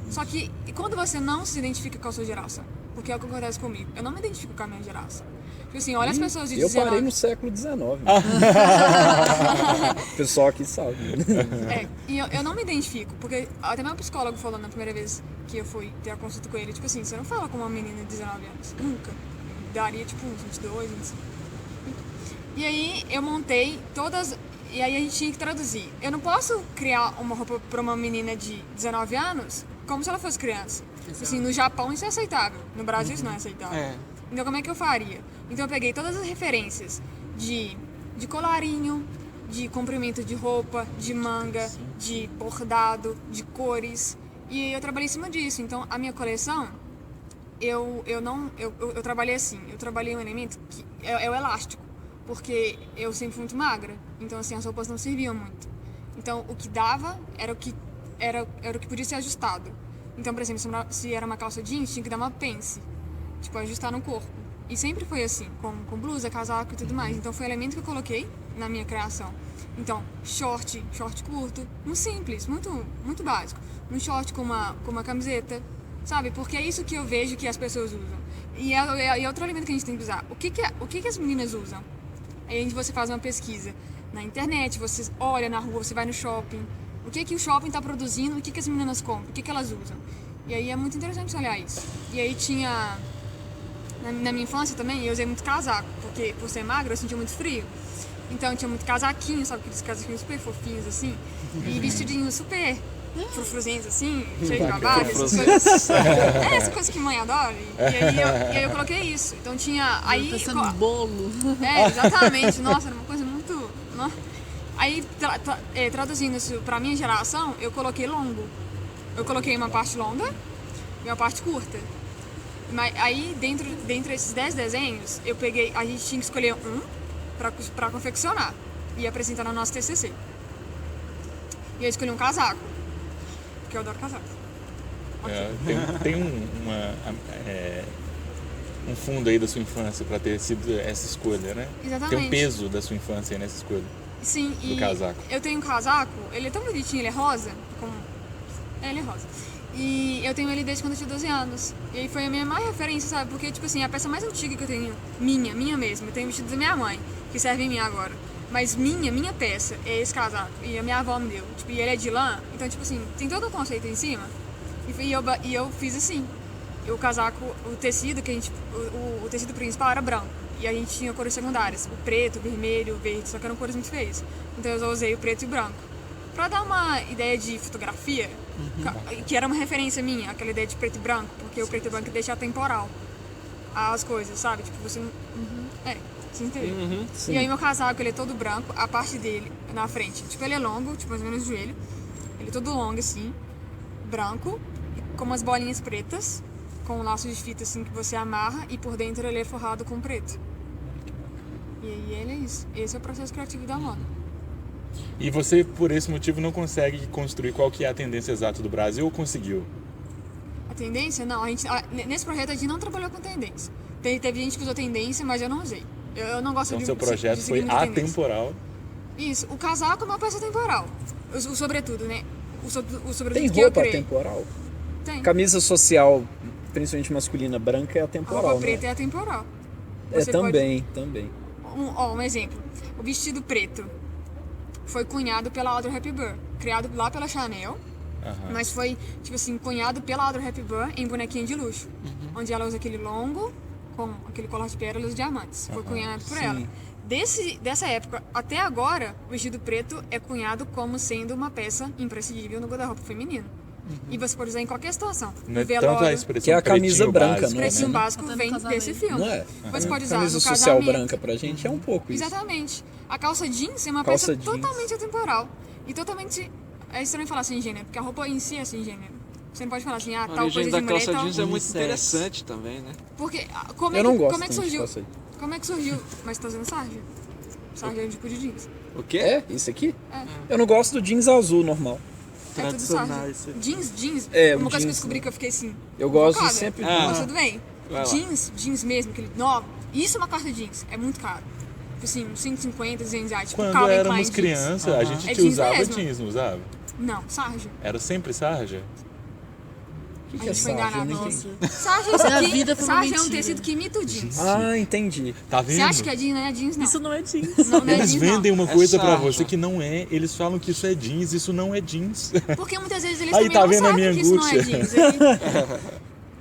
só que quando você não se identifica com a sua geração, porque é o que acontece comigo, eu não me identifico com a minha geração. Tipo assim, olha as pessoas de Eu 19... parei no século XIX. O pessoal aqui sabe. E eu não me identifico, porque até meu psicólogo falou na primeira vez que eu fui ter a consulta com ele, tipo assim, você não fala com uma menina de 19 anos, nunca. Daria tipo uns 22, 25. E aí eu montei todas, e aí a gente tinha que traduzir. Eu não posso criar uma roupa pra uma menina de 19 anos como se ela fosse criança. Assim, no Japão isso é aceitável, no Brasil isso não é aceitável. Então como é que eu faria? Então eu peguei todas as referências de colarinho, de comprimento de roupa, de manga, de bordado, de cores. E eu trabalhei em cima disso. Então a minha coleção eu trabalhei assim, eu trabalhei um elemento que é o elástico, porque eu sempre fui muito magra, então assim, as roupas não serviam muito. Então o que dava era o que podia ser ajustado. Então, por exemplo, se era uma calça jeans, tinha que dar uma pence, tipo, ajustar no corpo. E sempre foi assim, com blusa, casaco e tudo mais. Então foi o elemento que eu coloquei na minha criação. Então, short curto, um simples, muito, muito básico. Um short com uma camiseta, sabe? Porque é isso que eu vejo que as pessoas usam. E é outro elemento que a gente tem que usar. O que as meninas usam? Aí você faz uma pesquisa na internet, você olha na rua, você vai no shopping. O que o shopping está produzindo, o que as meninas compram, o que elas usam. E aí é muito interessante olhar isso. E aí tinha... Na minha infância também, eu usei muito casaco, porque por ser magra eu sentia muito frio. Então tinha muito casaquinho, sabe? Aqueles casaquinhos super fofinhos assim. E vestidinhos super frufruzentos assim, cheio de babado, essas coisas. Essa coisa que mãe adora. E aí eu coloquei isso. Então tinha. Aí, pensando no bolo. Exatamente. Nossa, era uma coisa muito. Aí, traduzindo isso pra minha geração, eu coloquei longo. Eu coloquei uma parte longa e uma parte curta. Mas aí, dentro desses 10 desenhos, a gente tinha que escolher um pra confeccionar e apresentar no nosso TCC. E eu escolhi um casaco, porque eu adoro casaco. Tem um fundo aí da sua infância para ter sido essa escolha, né? Exatamente. Tem um peso da sua infância aí nessa escolha. Sim, do casaco. Eu tenho um casaco, ele é tão bonitinho, ele é rosa. Ele é rosa. E eu tenho ele desde quando eu tinha 12 anos. E aí foi a minha maior referência, sabe? Porque, tipo assim, a peça mais antiga que eu tenho, minha mesmo, eu tenho vestido da minha mãe, que serve em mim agora. Mas minha peça é esse casaco. E a minha avó me deu. Tipo, e ele é de lã, então, tipo assim, tem todo o conceito em cima. E eu fiz assim. O casaco, o tecido que o tecido principal era branco. E a gente tinha cores secundárias. O preto, o vermelho, o verde, só que eram cores muito feias. Então eu só usei o preto e o branco. Pra dar uma ideia de fotografia, que era uma referência minha, aquela ideia de preto e branco, porque o preto e branco deixa atemporal as coisas, sabe? Tipo, você... você entendeu? E aí meu casaco, ele é todo branco, a parte dele, na frente, tipo, ele é longo, tipo, mais ou menos o joelho. Ele é todo longo, assim, branco, com umas bolinhas pretas, com um laço de fita, assim, que você amarra, e por dentro ele é forrado com preto. E aí ele é isso. Esse é o processo criativo da moda. E você, por esse motivo, não consegue construir qual que é a tendência exata do Brasil ou conseguiu? A tendência? Não, nesse projeto a gente não trabalhou com tendência. Teve gente que usou tendência, mas eu não usei. Eu não gosto então, seu projeto foi atemporal. Isso, o casaco é uma peça temporal. O sobretudo, né? O sobretudo tem que eu roupa criei. atemporal? Tem. Camisa social, principalmente masculina, branca, é atemporal, A roupa né? preta é atemporal. Também. Um exemplo. O vestido preto foi cunhado pela Audrey Hepburn, criado lá pela Chanel, mas foi, tipo assim, cunhado pela Audrey Hepburn em bonequinha de luxo, onde ela usa aquele longo com aquele colar de pérolas e diamantes. Foi cunhado por ela. Dessa época até agora, o vestido preto é cunhado como sendo uma peça imprescindível no guarda-roupa feminino. E você pode usar em qualquer situação. Não é velório, tanto a expressão que é a camisa branca, básico, não é? pretinho básico vem desse filme. Não é? Você pode usar camisa no social casamento. branca pra gente é um pouco isso. Exatamente. A calça jeans é uma Calça peça jeans. totalmente atemporal. E totalmente... É estranho falar sem gênero, porque a roupa em si é sem gênero. Você não pode falar assim, A tal origem coisa da de mulher calça e tal. jeans é muito interessante também, né? Porque, Eu não gosto como é que tanto de surgiu? calça jeans. Como é que surgiu? Mas tá usando sarja? Sarja é tipo de jeans. O quê? É? Isso aqui? É. Eu não gosto do jeans azul normal. É tudo sarja. Tradicionais. Jeans. É, uma o coisa que eu jeans, descobri que eu fiquei assim... Eu gosto focada. sempre... Mas tudo bem. Vai lá. Jeans mesmo, aquele novo. Isso é uma calça jeans. É muito caro. Tipo assim, uns 150, 200 reais. Tipo, Quando Calvin éramos Klein jeans. crianças, a gente É jeans usava mesmo. jeans, não usava? Não, sarja. Era sempre sarja? O que A é gente foi sarja? Eu enganado. não entendi. Sarja Isso é a é, vida foi uma sarja é um mentira. tecido que imita o jeans. Ah, entendi. Tá vendo? Você acha que é jeans, não é jeans, não. Isso não é jeans. Não é Eles jeans, vendem não. uma coisa pra sarja. você que não é, eles falam que isso é jeans, isso não é jeans. Porque muitas vezes eles Aí, também tá não vendo a sabem minha que isso não é angústia? jeans.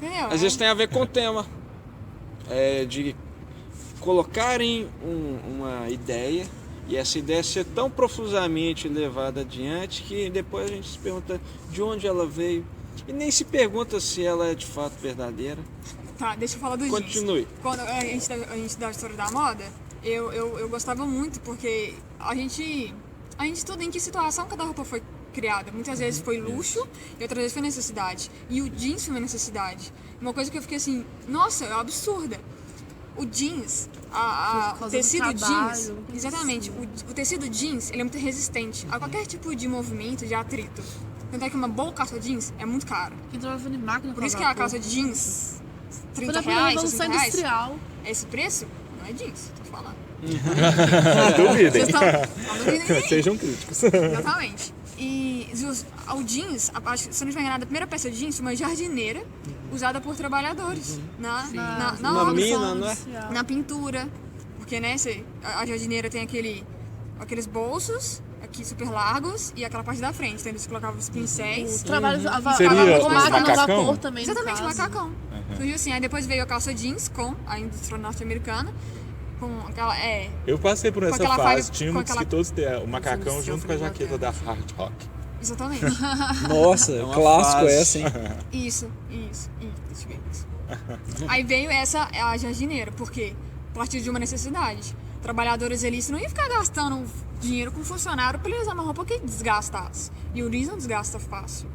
Entendeu? Às vezes tem a ver com o tema. De colocarem uma ideia e essa ideia ser tão profusamente levada adiante que depois a gente se pergunta de onde ela veio e nem se pergunta se ela é de fato verdadeira. Tá, deixa eu falar do jeans. Continue. Quando a gente dá a história da moda, eu gostava muito porque a gente estuda em que situação cada roupa foi criada. Muitas vezes foi luxo e outras vezes foi necessidade. E o jeans foi uma necessidade. Uma coisa que eu fiquei assim, nossa, é absurda. O jeans, o tecido jeans, exatamente, o tecido jeans, ele é muito resistente a qualquer tipo de movimento, de atrito. Tanto é que uma boa calça jeans é muito cara. Quem trabalha de máquina. Por isso que a calça jeans, Foi R$30, a primeira R$60, revolução industrial. esse preço não é jeans, tô falando. Duvidem. Vocês não duvidem de mim. Sejam críticos. Exatamente. E o jeans, se não estiver enganado, a primeira peça de jeans foi uma jardineira usada por trabalhadores na obra, mina, não é? na pintura. Porque, né, a jardineira tem aqueles bolsos aqui super largos e aquela parte da frente. Então eles colocavam os pincéis. O trabalho, Seria a os máquina a macacão? vapor também, Exatamente, no caso. macacão. Surgiu assim. Aí depois veio a calça jeans com a indústria norte-americana. Com aquela, Eu passei por essa aquela fase, vibe- tínhamos com aquela- que todos ter o macacão Sim, junto com a sim, jaqueta da Hard Rock. exatamente. Nossa, uma clássico fase. essa, hein? Isso. Deixa eu ver isso. Aí veio a jardineira, porque a partir de uma necessidade. Trabalhadores ali, você não ia ficar gastando dinheiro com funcionário pra ele usar uma roupa que desgastasse. E o jeans não desgasta fácil.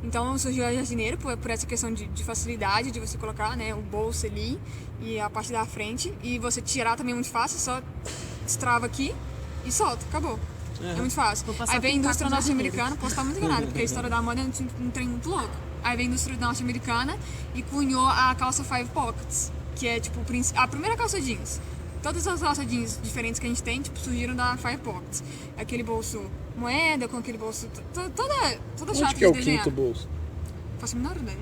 Então surgiu a jardineira por essa questão de facilidade, de você colocar, né, o bolso ali e a parte da frente. E você tirar também é muito fácil, só destrava aqui e solta, acabou. É muito fácil. passar Aí vem a pintar indústria com norte-americana, posso estar muito enganada, porque a história da moda é um trem muito louco. Aí vem a indústria norte-americana e cunhou a calça Five Pockets, que é tipo a primeira calça jeans. Todas as calças jeans diferentes que a gente tem, tipo, surgiram da Five Pockets. Aquele bolso moeda, com aquele bolso toda chata Onde que é o de desenhar. quinto bolso? Faço a menor ideia.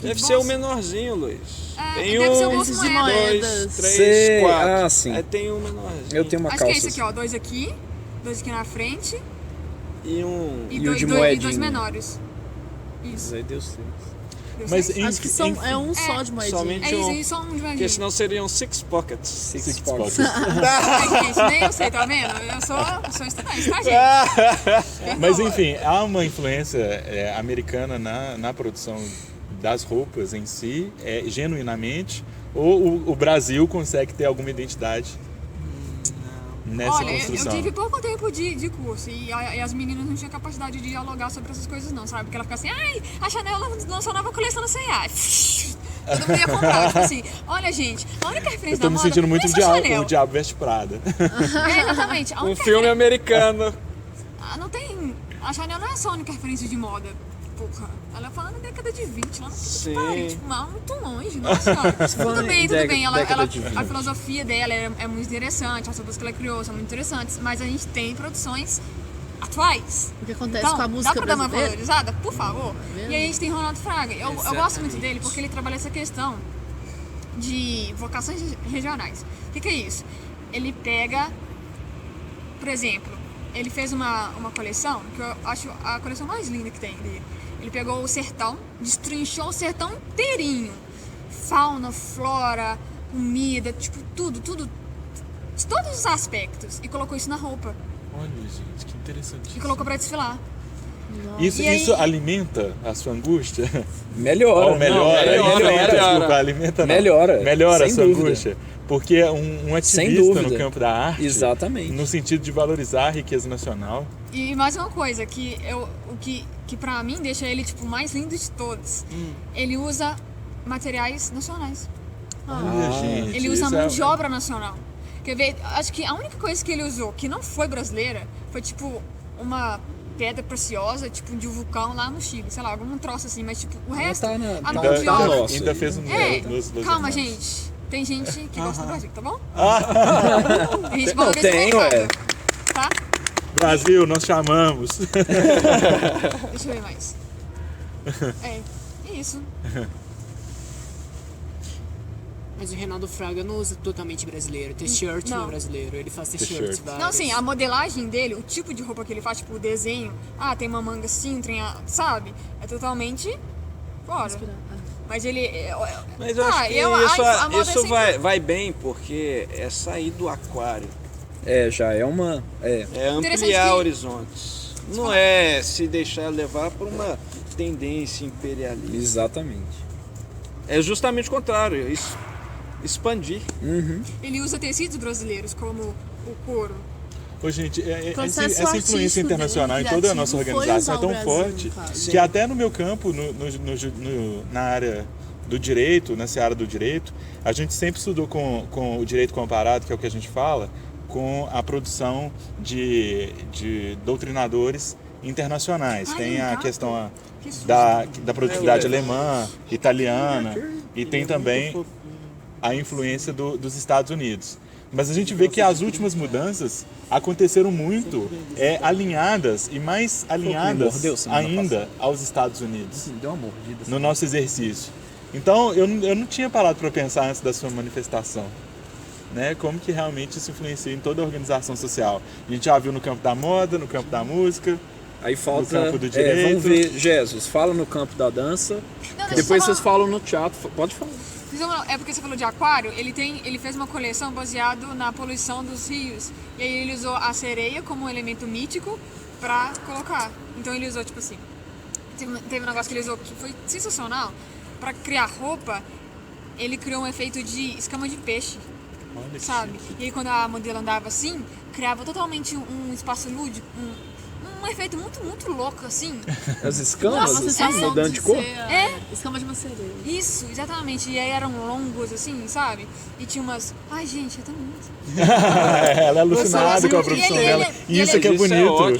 Deve bolso? ser o menorzinho, Luiz. É, Tem deve ser o um, bolso Esses de moeda. moedas. 2, 3, Sei. 4. Ah, sim. Aí tem um menorzinho. Eu tenho uma Acho calça. que é esse aqui, ó. Dois aqui na frente E um... E o dois, de e moedinha. dois menores. Isso. Aí deu certo. Deu Mas certo? Acho que é um só de moedinha. somente É isso, um. e só um de Porque moedinha. senão seriam 6 pockets. Six Pockets. Ai, gente, nem eu sei, tá vendo? Eu sou estudante, tá, gente? Mas enfim, há uma influência americana na produção das roupas em si, genuinamente, ou o Brasil consegue ter alguma identidade nessa Olha, eu construção? tive pouco tempo de curso e as meninas não tinham capacidade de dialogar sobre essas coisas não, sabe? Porque ela fica assim, ai, a Chanel lançou nova coleção no C&A. Todo mundo ia comprar, tipo assim, olha gente, a única referência Eu tô da me moda sentindo muito não é só Chanel. o Diabo Veste Prada. É, exatamente. A Um única filme americano. não tem... A Chanel não é só a única referência de moda. Porra, ela falando da década de 20, lá Sim. no pariu, tipo, muito longe, nossa senhora. Tudo bem, década de 20. a filosofia dela é muito interessante, as roupas que ela criou são muito interessantes, mas a gente tem produções atuais. O que acontece Então, com a dá música pra dar uma brasileira? valorizada? Por favor. E aí a gente tem Ronaldo Fraga. Eu gosto muito dele porque ele trabalha essa questão de vocações regionais. O que é isso? Ele pega, por exemplo, ele fez uma coleção que eu acho a coleção mais linda que tem dele. Ele pegou o sertão, destrinchou o sertão inteirinho. Fauna, flora, comida, tipo, tudo. De todos os aspectos. E colocou isso na roupa. Olha, gente, que interessante. E colocou pra desfilar. Isso, E aí- isso alimenta a sua angústia? Melhora. Ou melhora? Desculpa, alimenta não. Melhora, Melhora a sem sua dúvida. angústia. Porque um Sem ativista dúvida. no campo da arte, Exatamente. no sentido de valorizar a riqueza nacional, E mais uma coisa, que pra mim deixa ele tipo, o mais lindo de todos. Ele usa materiais nacionais. olha, gente, Ele usa isso mão de obra nacional. Quer ver? Acho que a única coisa que ele usou que não foi brasileira foi tipo uma pedra preciosa, tipo de um vulcão lá no Chile, sei lá, algum troço assim, mas tipo, o resto, tá na- a mão Ainda, de obra. nossa. ainda fez um nos Calma, irmãos. gente. Tem gente que gosta do Brasil, tá bom? A gente Não, valoriza o tem, mercado, ué. tá? Brasil, nós chamamos. Deixa eu ver mais. É isso. Mas o Reinaldo Fraga não usa totalmente brasileiro. T-shirt não é Não. brasileiro. Ele faz T-shirt. t-shirts vários. Não, assim, a modelagem dele, o tipo de roupa que ele faz, tipo, o desenho, tem uma manga assim, sabe? É totalmente fora. Mas ele... Mas eu acho que a moda é isso sempre- vai bem, porque é sair do aquário. Já é uma... É Interessante ampliar que- horizontes. Não é se deixar levar por uma tendência imperialista. Exatamente. É justamente o contrário. Expandir. Ele usa tecidos brasileiros, como o couro. Ô, gente, Processo essa influência artístico internacional em dele, toda a nossa criativo, organização é foi tão usar o forte Brasil, que até no meu campo, na área do direito, na seara do direito, a gente sempre estudou com o direito comparado, que é o que a gente fala, com a produção de doutrinadores internacionais. Tem a questão da produtividade alemã, italiana, e tem também a influência dos Estados Unidos. Mas a gente vê que as últimas mudanças aconteceram muito alinhadas e mais alinhadas ainda aos Estados Unidos no nosso exercício. Então eu não tinha parado para pensar antes da sua manifestação, né? Como que realmente isso influencia em toda a organização social. A gente já viu no campo da moda, no campo da música, Aí falta, no campo do direito. vamos ver, Jesus, fala no campo da dança, Não, depois só- vocês falam no teatro, pode falar. É porque você falou de aquário, ele fez uma coleção baseado na poluição dos rios. E aí ele usou a sereia como um elemento mítico pra colocar. Então ele usou, tipo assim, teve um negócio que ele usou que foi sensacional. Pra criar roupa, ele criou um efeito de escama de peixe, sabe? E aí quando a modelo andava assim, criava totalmente um espaço lúdico, um efeito muito, muito louco, assim. As escamas, Nossa, assim, sensação mudando de cor. Escama de uma sereia. Isso, exatamente. E aí eram longos, assim, sabe? E tinha umas... Ai, gente, é tão lindo. Ela é alucinada com a produção dela. E isso que é bonito.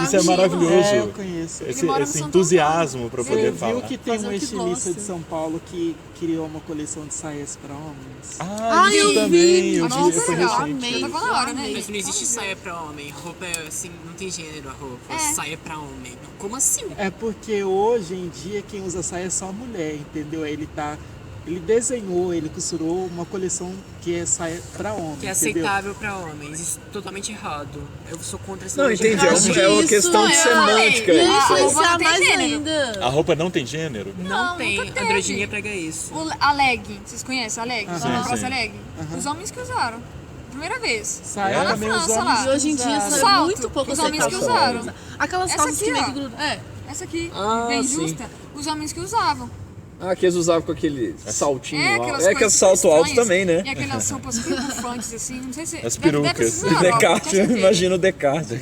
Isso é maravilhoso. Eu conheço. Ele mora no Esse Santo entusiasmo para Você poder viu falar. que tem Fazer um o que estilista gosta. de São Paulo que criou uma coleção de saias para homens? Ah, isso eu também. vi. Eu Nossa, vi, foi legal. recente. Amei. Tava na hora, né? Mas não existe saia pra homem. Roupa é assim, não tem gênero a roupa. É. Saia pra homem. Como assim? É porque hoje em dia quem usa saia é só mulher, entendeu? Ele desenhou, ele costurou uma coleção que é saia para homem, Que é entendeu? aceitável pra homens. Isso é totalmente errado. Eu sou contra essa Não, ideologia. entendi, acho que é uma isso questão de é- semântica. Ia isso aí. influenciar Não tem mais gênero. ainda. A roupa não tem gênero? Não tem. nunca teve. Androginia prega isso. A leg, vocês conhecem a leg? Sim, A praça sim. leg? Os homens que usaram. Primeira vez. Saia Lá na também os França, homens lá. E hoje em dia usaram. isso é Salto, muito pouco os homens que aceitável. usaram. Aquelas Essa calças aqui, que meio ó. que grudam. É. Essa aqui, Ah, bem sim. justa. Os homens que usavam. Ah, que eles usavam com aquele saltinho alto. Aquelas É que é coisas salto alto estranhas. também, né? E aquelas roupas super bufantes, assim, não sei se... As deve perucas. ser na Europa, Descarte, com certeza. imagina o Descartes.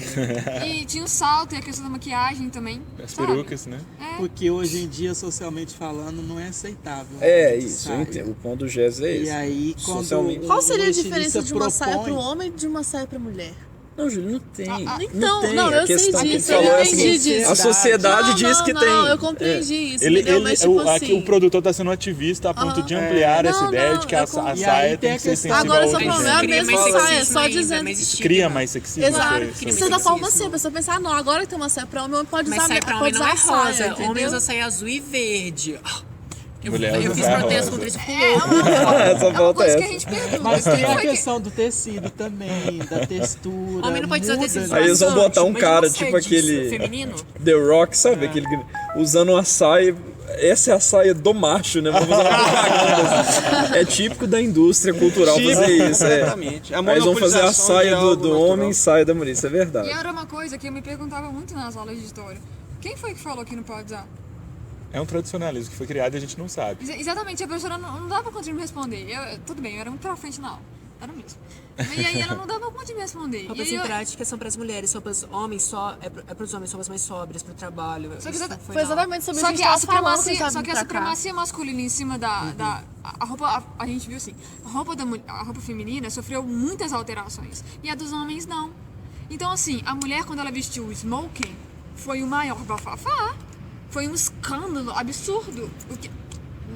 E tinha o salto e a questão da maquiagem também. As sabe? perucas, né? Porque hoje em dia, socialmente falando, não é aceitável. É de isso, eu saia. entendo. O ponto do Jazz é E esse. aí, quando Socialmente. Qual seria a estilista diferença de uma saia propõe- pro homem e de uma saia pra mulher? Não, Júlio, não tem. Então, tem. não, A eu sei questão que disso, ele eu falou é entendi assim, disso. a sociedade diz que não, tem. eu compreendi isso, Ele, entendeu? Mas tipo aqui assim... o produtor está sendo ativista a ponto de ampliar essa Não, ideia não, de que a eu com- a E saia aí tem tem a que ser questão- sensível Agora ao só outro falando, é a gênero. Cria mesma mais saia, sexismo só ainda, dizendo... mais estigma. Cria mais sexismo. Exato, isso aí, porque isso você aí. da forma assim, a pessoa pensar, não, agora que tem uma saia pra homem, o homem pode Mas usar, saia pra pode homem não usar é a saia, rosa. Homem entendeu? usa saia azul e verde. Mulher Eu usa fiz saia protesto rosa. contra isso com Essa É uma volta é coisa que a essa. gente pergunta. Mas tem a Foi que- questão do tecido também, da textura. Homem não pode usar muda, tecido né? Aí eles vão botar um Mas cara, uma tipo saia disso, aquele feminino? The Rock, sabe? Aquele usando uma saia. Essa é a saia do macho, né? Vamos fazer uma propaganda, assim. É típico da indústria cultural fazer isso. Exatamente. A Aí eles vão fazer a monopolização saia de algo do natural. homem e saia da mulher, isso é verdade. E era uma coisa que eu me perguntava muito nas aulas de história. Quem foi que falou que não pode usar? É um tradicionalismo que foi criado e a gente não sabe. Exatamente, a professora não dava conta de me responder. Tudo bem, eu era muito pra frente na aula. Era mesmo. E aí ela não dava conta de me responder. Roupas E aí em eu- prática são para as mulheres, roupas homens só é para os homens, roupas mais sóbrias para o trabalho. Só que Isso exata- Foi exatamente sobre Só isso que que a a gente tava falando, supremacia, sabe, só que a pra cá. supremacia masculina em cima a roupa, a gente viu assim, a roupa feminina sofreu muitas alterações e a dos homens não. Então assim, a mulher quando ela vestiu o smoking foi o maior bafafá, foi um escândalo absurdo. O que...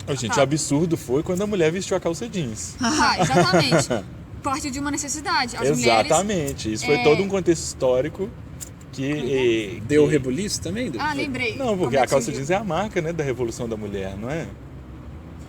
Ô, gente, Tá. o absurdo foi quando a mulher vestiu a calça jeans. Exatamente. Parte de uma necessidade. As mulheres Exatamente. Isso foi todo um contexto histórico que... Deu rebuliço também? lembrei. Não, porque Como a calça que- jeans é a marca, né, da revolução da mulher, não é?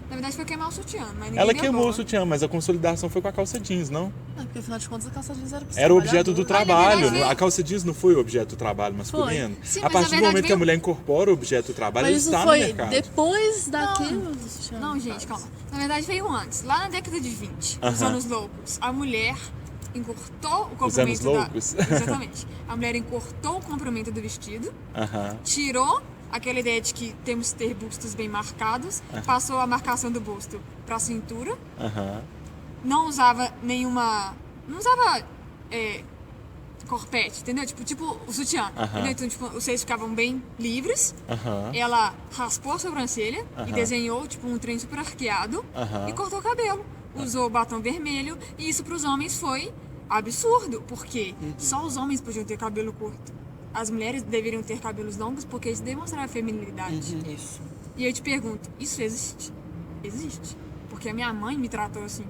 Na verdade foi queimar o sutiã, mas ninguém Ela deu queimou bola. o sutiã, mas a consolidação foi com a calça jeans, não? Ah, porque afinal de contas a calça jeans era pra Era o objeto do trabalhador. trabalho. na verdade, A calça jeans não foi o objeto do trabalho masculino. Sim, A mas partir na do verdade momento que a veio- mulher incorpora o objeto do trabalho, Mas ele isso está no foi mercado. depois daquilo. Não, gente, calma. Na verdade veio antes. Lá na década de 20, os Aham. anos loucos, a mulher encurtou o Os anos comprimento da... loucos? Exatamente. A mulher encurtou o comprimento do vestido, Aham. tirou aquela ideia de que temos que ter bustos bem marcados, passou a marcação do busto para a cintura, Aham. não usava nenhuma... Não usava corpete, entendeu? Tipo o sutiã, entendeu? Então, tipo, os seios ficavam bem livres. Ela raspou a sobrancelha e desenhou, tipo, um trem super arqueado e cortou o cabelo. Usou batom vermelho e isso pros homens foi absurdo, porque só os homens podiam ter cabelo curto. As mulheres deveriam ter cabelos longos porque isso demonstrava feminilidade. Isso. E eu te pergunto, isso existe? Existe. Porque a minha mãe me tratou assim.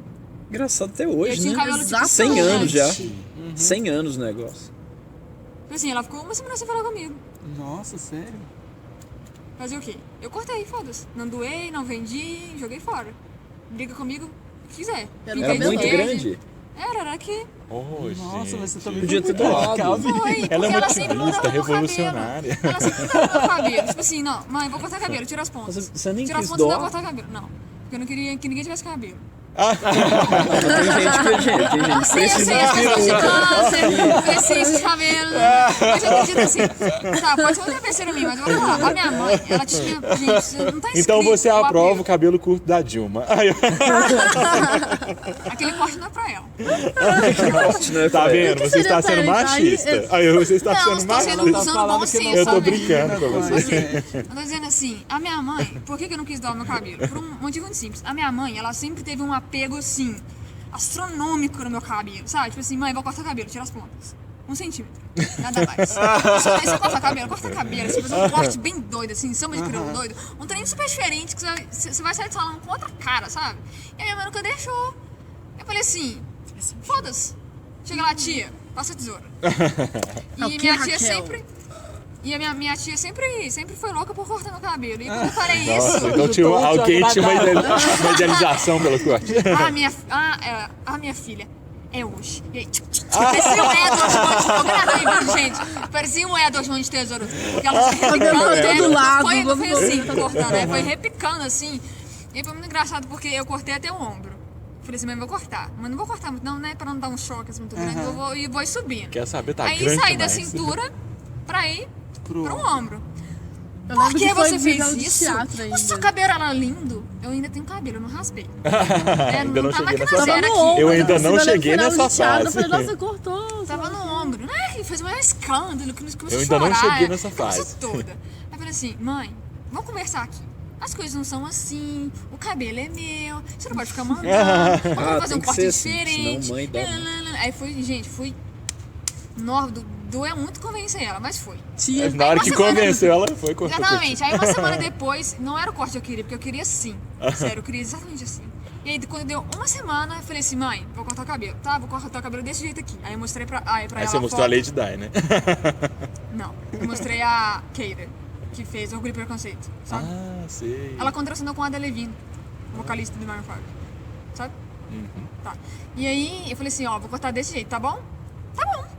Engraçado até Eu hoje, tinha né? cabelo tipo 100 anos já. Exatamente. 100 anos o negócio. Tipo assim, ela ficou uma semana sem falar comigo. Nossa, sério? Fazer o quê? Eu cortei, foda-se. Não doei, não vendi, joguei fora. Briga comigo, se quiser. Era Pintei Era de muito verde. grande? Era aqui. Nossa, mas você também Podia ter doado. Foi, porque Ela é uma sempre ativista mudava meu revolucionária. cabelo. Ela sempre mudava meu cabelo. Tipo assim, não, mãe, vou cortar cabelo, tira as pontas. Você nem Tira as quis pontas e doar? vou cortar cabelo. Não, porque eu não queria que ninguém tivesse cabelo. Tem gente Eu sei, as pessoas de câncer, preciso de cabelo. Mas eu acredito assim. Tá, pode ser outra pessoa em mim, mas eu vou falar. A minha mãe, ela tinha. Gente, você não tá escrito. Então você o aprova o apelo. cabelo curto da Dilma. Aquele corte não é pra ela. Tá vendo? Você seria está sendo pra ele? machista. Aí você está Não, sendo estou sendo machista. usando bom senso. Eu tô sabe? brincando com você. Eu tô dizendo assim, a minha mãe, por que eu não quis doar meu cabelo? Por um motivo muito simples. A minha mãe, ela sempre teve um apego assim, astronômico no meu cabelo, sabe? Tipo assim, mãe, vou cortar cabelo, tira as pontas. 1 centímetro, nada mais. Isso corta cabelo, assim, fazer um corte bem doido, assim, samba de crioulo doido. Um treino super diferente, que você vai sair do salão com outra cara, sabe? E a minha mãe nunca deixou. Eu falei assim, foda-se. Chega lá, tia, passa a tesoura. E minha tia sempre... E a minha tia sempre foi louca por cortar meu cabelo. E quando eu falei Nossa, isso... então alguém tinha uma idealização pelo corte. A minha filha é hoje. E aí, parecia um Edward Mão de gente. Parecia um Edward Mão de Tesouro. Porque ela foi repicando, né? Não foi assim, cortando, né? Foi repicando assim. E aí foi muito engraçado porque eu cortei até o ombro. Falei assim, mãe, vou cortar. Mas não vou cortar muito, não, né? Pra não dar um choque assim, muito grande. Eu vou subindo. Quer saber, tá aí grande saí da demais. cintura pra ir pro ombro. Eu Por lembro que foi você de fez novela de isso? teatro ainda. O seu cabelo era lindo. Eu ainda tenho cabelo, eu não raspei. Ainda não tava cheguei aqui nessa na fase. zero aqui. ombro, Eu ainda assim, não eu cheguei lembro nessa de teatro, Eu fase. falei, nossa, cortou. Tava no ombro. Ai, fez o maior escândalo, que começou Eu a ainda não chorar. cheguei nessa aquela coisa fase. toda. Aí eu falei assim, mãe, vamos conversar aqui. As coisas não são assim, o cabelo é meu, você não pode ficar mandando, vamos fazer tem um que corte ser assim, diferente. senão mãe dá. Aí fui. Doeu muito convencer ela, mas foi. Na hora que convenceu, ela foi cortar. Exatamente. Aí uma semana depois, não era o corte que eu queria, porque eu queria assim. Sério, eu queria exatamente assim. E aí quando deu uma semana, eu falei assim, mãe, vou cortar o cabelo. Tá, vou cortar o cabelo desse jeito aqui. Aí eu mostrei pra ela. Aí a você mostrou foto. a Lady Di, né? Não, eu mostrei a Keira, que fez Orgulho e Preconceito, sabe? Ah, sei. Ela contracenou com a Ada Levine, vocalista do Maroon 5, sabe? Tá. E aí eu falei assim, ó, vou cortar desse jeito, tá bom? Tá bom.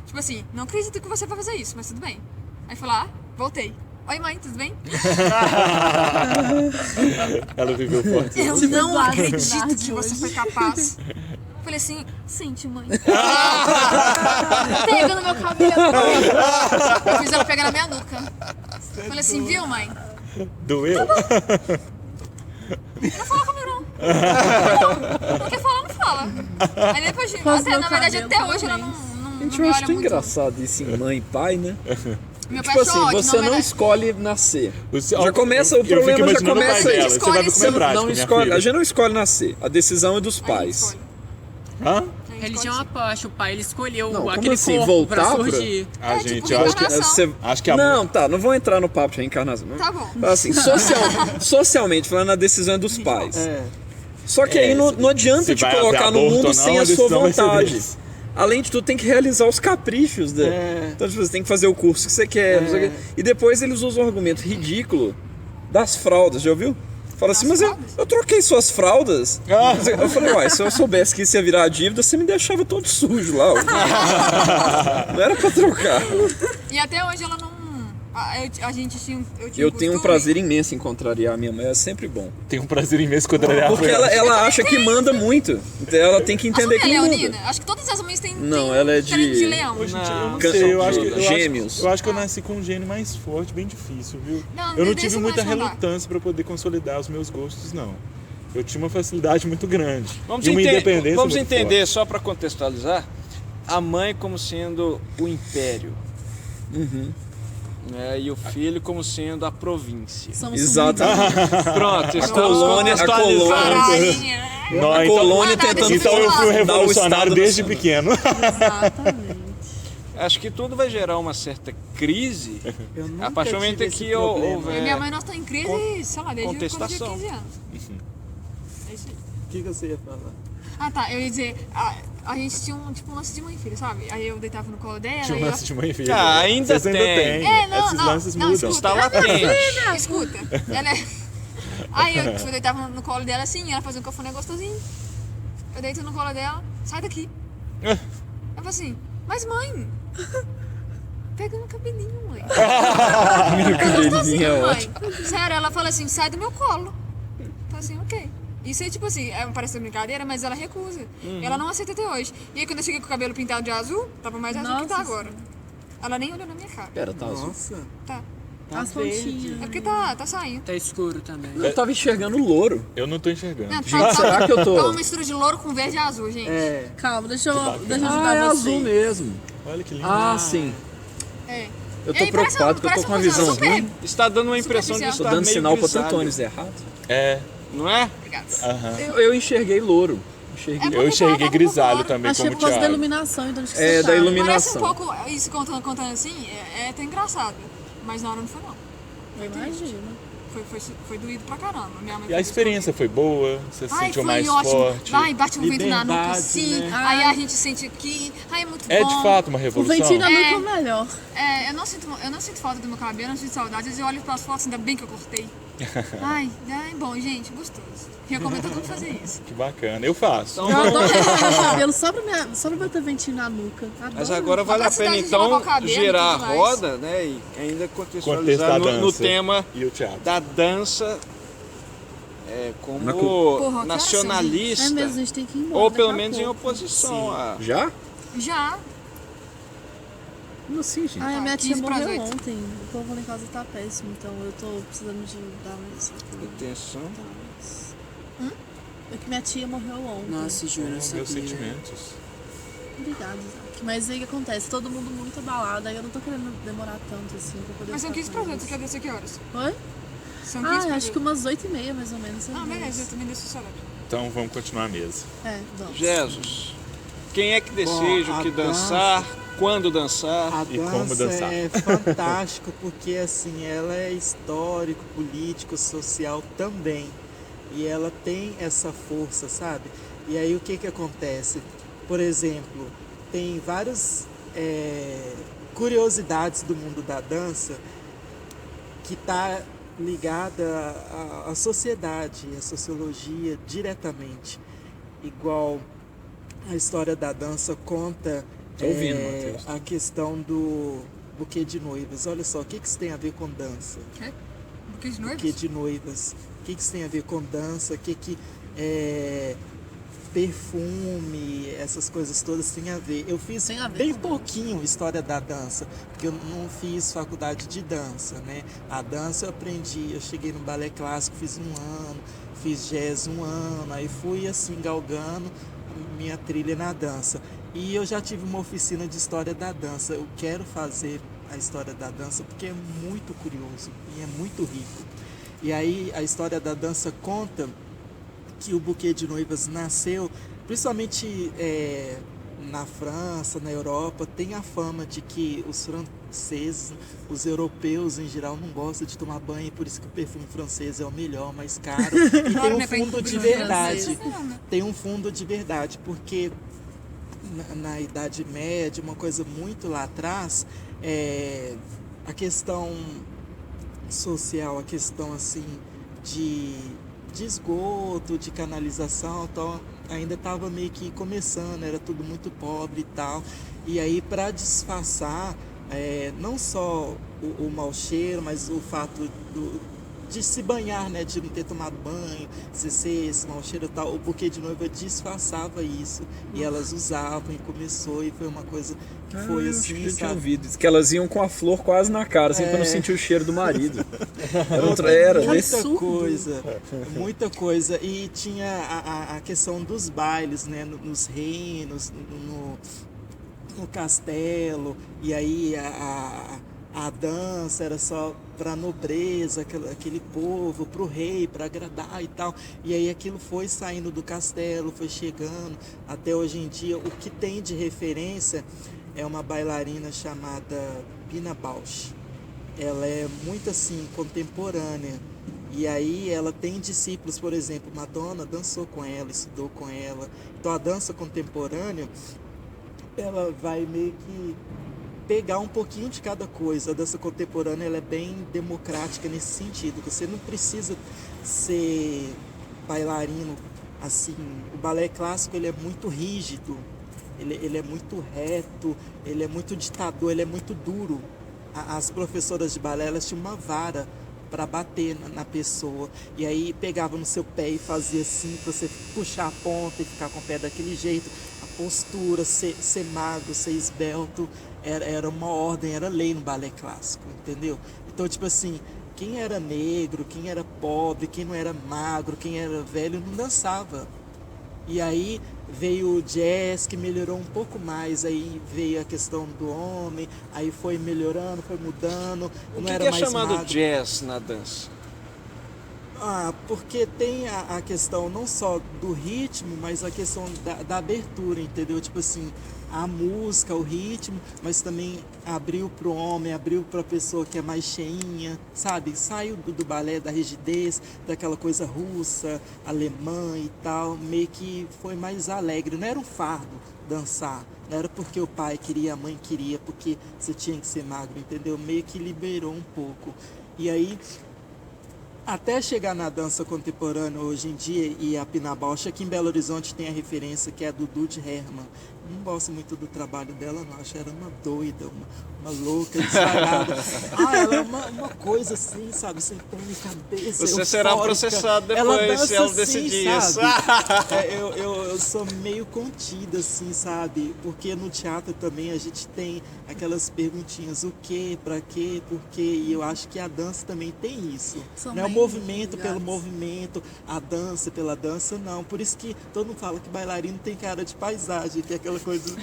Tipo assim, não acredito que você vai fazer isso, mas tudo bem. Aí falou, voltei. Oi mãe, tudo bem? Ela viveu forte. Eu Tive não quase acredito verdade que você hoje. foi capaz. Falei assim, sente mãe. Pega no meu cabelo. Eu fiz ela pegar na minha nuca. Falei assim, viu mãe? Doeu? Não fala comigo não. Não quer falar, não fala. Aí depois de... Quase meu na verdade, cabelo até hoje ela também. não Gente, me eu acho olha tão muito. engraçado isso em mãe e pai, né? Meu pai Tipo assim, achou ótimo, você na não verdade. escolhe nascer. Você- Já começa, o eu fico problema já imaginando o pai começa aí. dela. Você vai ver como é Escolhe, prático, Não minha escolhe, filha. a gente não escolhe nascer. A decisão é dos Aí pais. escolhe. Hã? Aí Religião escolhe. aposta, o pai ele escolheu Não, como aquele assim, corpo voltar pra pra- surgir. Ah, tipo, gente, eu acho que... reencarnação. Acho que a Não, tá, não vou entrar no papo de reencarnação. Tá bom. Assim, socialmente, falando, a decisão é dos pais. É. Só que aí não adianta se te vai haver colocar no aborto mundo ou não, sem a a sua decisão vai ser vontade. deles. Além de tudo, tem que realizar os caprichos. Então, tipo, você tem que fazer o curso que você quer. Não sei o quê. E depois eles usam um argumento ridículo das fraldas, já ouviu? Fala assim, mas eu troquei suas fraldas. Eu falei, uai, se eu soubesse que isso ia virar dívida, você me deixava todo sujo lá. Não era pra trocar. E até hoje ela não... A gente tinha... Eu tenho um costume- prazer imenso em contrariar a minha mãe, é sempre bom. Tem um prazer imenso contrariar Porque ela acha que manda muito. Então ela tem que A sua entender mãe que é não leonina? manda. Acho que todas as mães têm... Não, têm ela é trem de- leão. Hoje em dia, eu não Câncer sei, eu acho que... Gêmeos. Eu acho que eu nasci com um gene mais forte, bem difícil, viu? Não, Eu não desse tive eu muita vou te mandar. relutância pra poder consolidar os meus gostos, não. Eu tinha uma facilidade muito grande. Vamos e uma independência vamos muito entender, só para contextualizar, a mãe como sendo o império. Né, e o filho como sendo a província. Somos Exatamente. Pronto, estamos colônia- a contextualizando. Não, A então, colônia deixa eu tentando então eu fui um dar o revolucionário Estado desde nacional. pequeno. Exatamente. Acho que tudo vai gerar uma certa crise Eu nunca a partir do momento tive que esse eu problema. Eu e minha houver mãe, nós estamos em crise, sei lá, desde quando eu tinha contestação. 15 anos. É isso aí. O que você ia falar? Ah, tá. Eu ia dizer, a gente tinha um lance de mãe e filho, sabe? Aí eu deitava no colo dela Tinha um e ela... lance de mãe e filha. Ah, ainda Vocês tem. É, não, Esses não, lances não, mudam. escuta. Está latente. Escuta. Ela é... Aí eu deitava no colo dela assim, ela fazia um cafuné gostosinho. Eu deito no colo dela, sai daqui. Ela fala assim, mas mãe... Pega no cabelinho, mãe. cabelinho é mãe. Sério, ela fala assim, sai do meu colo. Eu falo assim, ok. Isso aí, tipo assim, parece brincadeira, mas ela recusa. Ela não aceita até hoje. E aí, quando eu cheguei com o cabelo pintado de azul, tava mais azul que tá Nossa agora. Ela nem olhou na minha cara. Pera, tá azul. Nossa, Tá. tá As verde. pontinhas. É porque tá saindo. Tá escuro também. Eu tava enxergando louro. Eu não tô enxergando. Não, será que eu tô- Tá uma mistura de louro com verde e azul, gente. É, Calma, deixa eu Ah, ajudar é você. azul mesmo. Olha que lindo. Ah, sim. É. Eu tô E aí, preocupado porque eu tô com uma visão super... ruim. Está dando uma impressão de Superficial. estar Tô dando meio sinal pra grisalho. Tetones errado. É. Não é? Obrigada. Eu enxerguei louro. Enxerguei. É Eu porque enxerguei tava grisalho fora. também, Acho que é como por causa da Thiago. iluminação, então acho que É, você da tá. iluminação. Parece um pouco, isso contando assim, é até engraçado. Mas na hora não foi não. Eu imagino. Foi doído pra caramba. Minha mãe E a experiência foi boa? Você se Ai, sentiu foi mais ótimo. forte? Vai, bate um vento na nuca Liberdade, assim. né? Aí a gente sente aqui. Ai, é muito É bom. de fato uma O revolução? ventinho na nuca é É. o melhor. É, eu não sinto falta do meu cabelo, não sinto saudade. Às vezes eu olho pras fotos, ainda bem que eu cortei. Ai, bom, gente, gostoso. Recomendo todo mundo fazer isso. Que bacana. Eu faço. Então, Eu adoro cortar o cabelo só pra bater ventinho na nuca. Adoro. Mas agora vale a pena Capacidade de lavar então o cabelo e girar a tudo mais. roda, né? E ainda Contextar contextualizar a no dança. tema E o teatro. da dança como Porra, que nacionalista. É mesmo, a gente tem que ir embora. Ou pelo daqui a menos em pouco. oposição a. Já? Já. Como assim, gente? Ai, a minha Tá, tia 15 para morreu 8. ontem. O povo lá em casa tá péssimo, então eu tô precisando de dar mais. Atenção. É que minha tia morreu ontem. Nossa, juro, eu Meus sabia. sentimentos. Obrigada, Isaac. Mas aí o que acontece? Todo mundo muito abalado, aí eu não tô querendo demorar tanto assim pra poder. Mas são ficar 15 com para 8, eles. você quer descer que horas? Oi? São 15 Ah, para acho que umas 8h30 mais ou menos. Ah, beleza, eu também desço o horário. Então vamos continuar a mesa. É, vamos. Jesus. Quem é que decide Bom, o que a dançar, quando dançar? A E como dança dançar. é fantástica porque assim ela é histórico, político, social também. E ela tem essa força, sabe? E aí o que que acontece? Por exemplo, tem várias curiosidades do mundo da dança que tá ligada à sociedade, à sociologia diretamente. Igual a história da dança conta Tô ouvindo, Matheus. a questão do buquê de noivas. Olha só, o que isso tem a ver com dança? Buquê de Buquê noivas? de noivas. O que isso tem a ver com dança? O que perfume, essas coisas todas têm a ver. Eu fiz Tem a ver bem com pouquinho história da dança, porque eu não fiz faculdade de dança, né? A dança eu aprendi, eu cheguei no balé clássico, fiz 1 ano, fiz jazz 1 ano, aí fui assim galgando minha trilha na dança. E eu já tive uma oficina de história da dança. Eu quero fazer a história da dança porque é muito curioso e é muito rico. E aí a história da dança conta que o buquê de noivas nasceu, principalmente na França, na Europa, tem a fama de que os franceses, os europeus em geral não gostam de tomar banho, por isso que o perfume francês é o melhor, mais caro. E tem Claro, um né, pra fundo de encobrir o verdade. francês. Tem um fundo de verdade, porque na Idade Média, uma coisa muito lá atrás, a questão social, a questão assim de esgoto, de canalização, então ainda estava meio que começando, era tudo muito pobre e tal. E aí para disfarçar não só o mau cheiro, mas o fato de se banhar, né, de não ter tomado banho, ser esse mau cheiro e tal, o buquê de noiva disfarçava isso. E elas usavam e começou e foi uma coisa que foi acho assim, que eu tinha sabe? ouvido. Que elas iam com a flor quase na cara, assim, pra não sentir o cheiro do marido. Era desse... Muita coisa. E tinha a questão dos bailes, né? Nos reinos, no castelo, e aí a dança era só para nobreza, aquele povo, para o rei, para agradar e tal. E aí aquilo foi saindo do castelo, foi chegando até hoje em dia. O que tem de referência é uma bailarina chamada Pina Bausch. Ela é muito assim, contemporânea. E aí ela tem discípulos, por exemplo, Madonna dançou com ela, estudou com ela. Então a dança contemporânea, ela vai meio que pegar um pouquinho de cada coisa. A dança contemporânea ela é bem democrática nesse sentido. Você não precisa ser bailarino assim. O balé clássico ele é muito rígido, ele é muito reto, ele é muito ditador, ele é muito duro. As professoras de balé elas tinham uma vara para bater na pessoa, e aí pegava no seu pé e fazia assim para você puxar a ponta e ficar com o pé daquele jeito. A postura, ser magro, ser esbelto, era uma ordem, era lei no balé clássico, entendeu? Então, tipo assim, quem era negro, quem era pobre, quem não era magro, quem era velho, não dançava. E aí veio o jazz, que melhorou um pouco mais, aí veio a questão do homem, aí foi melhorando, foi mudando, O não que era é mais chamado magro. jazz na dança? Porque tem a questão não só do ritmo, mas a questão da abertura, entendeu? Tipo assim, a música, o ritmo, mas também abriu pro homem, abriu pra pessoa que é mais cheinha, sabe? Saiu do balé, da rigidez, daquela coisa russa, alemã e tal, meio que foi mais alegre. Não era um fardo dançar, não era porque o pai queria, a mãe queria, porque você tinha que ser magro, entendeu? Meio que liberou um pouco. E aí, até chegar na dança contemporânea hoje em dia, e a Pina Bausch, aqui em Belo Horizonte tem a referência que é a Dudu de Herman. Não gosto muito do trabalho dela, não. Acho ela uma doida, uma louca, desvairada. Ela é uma coisa assim, sabe? Sem pé nem cabeça. Você será eufórica. processado Ela depois dança se ela assim, decidir isso. sabe? Eu sou meio contida, assim, sabe? Porque no teatro também a gente tem aquelas perguntinhas: o quê, pra quê, por quê? E eu acho que a dança também tem isso. São Não é o bem movimento pelo ligados. movimento, a dança pela dança, não. Por isso que todo mundo fala que bailarino tem cara de paisagem, tem aquela coisa.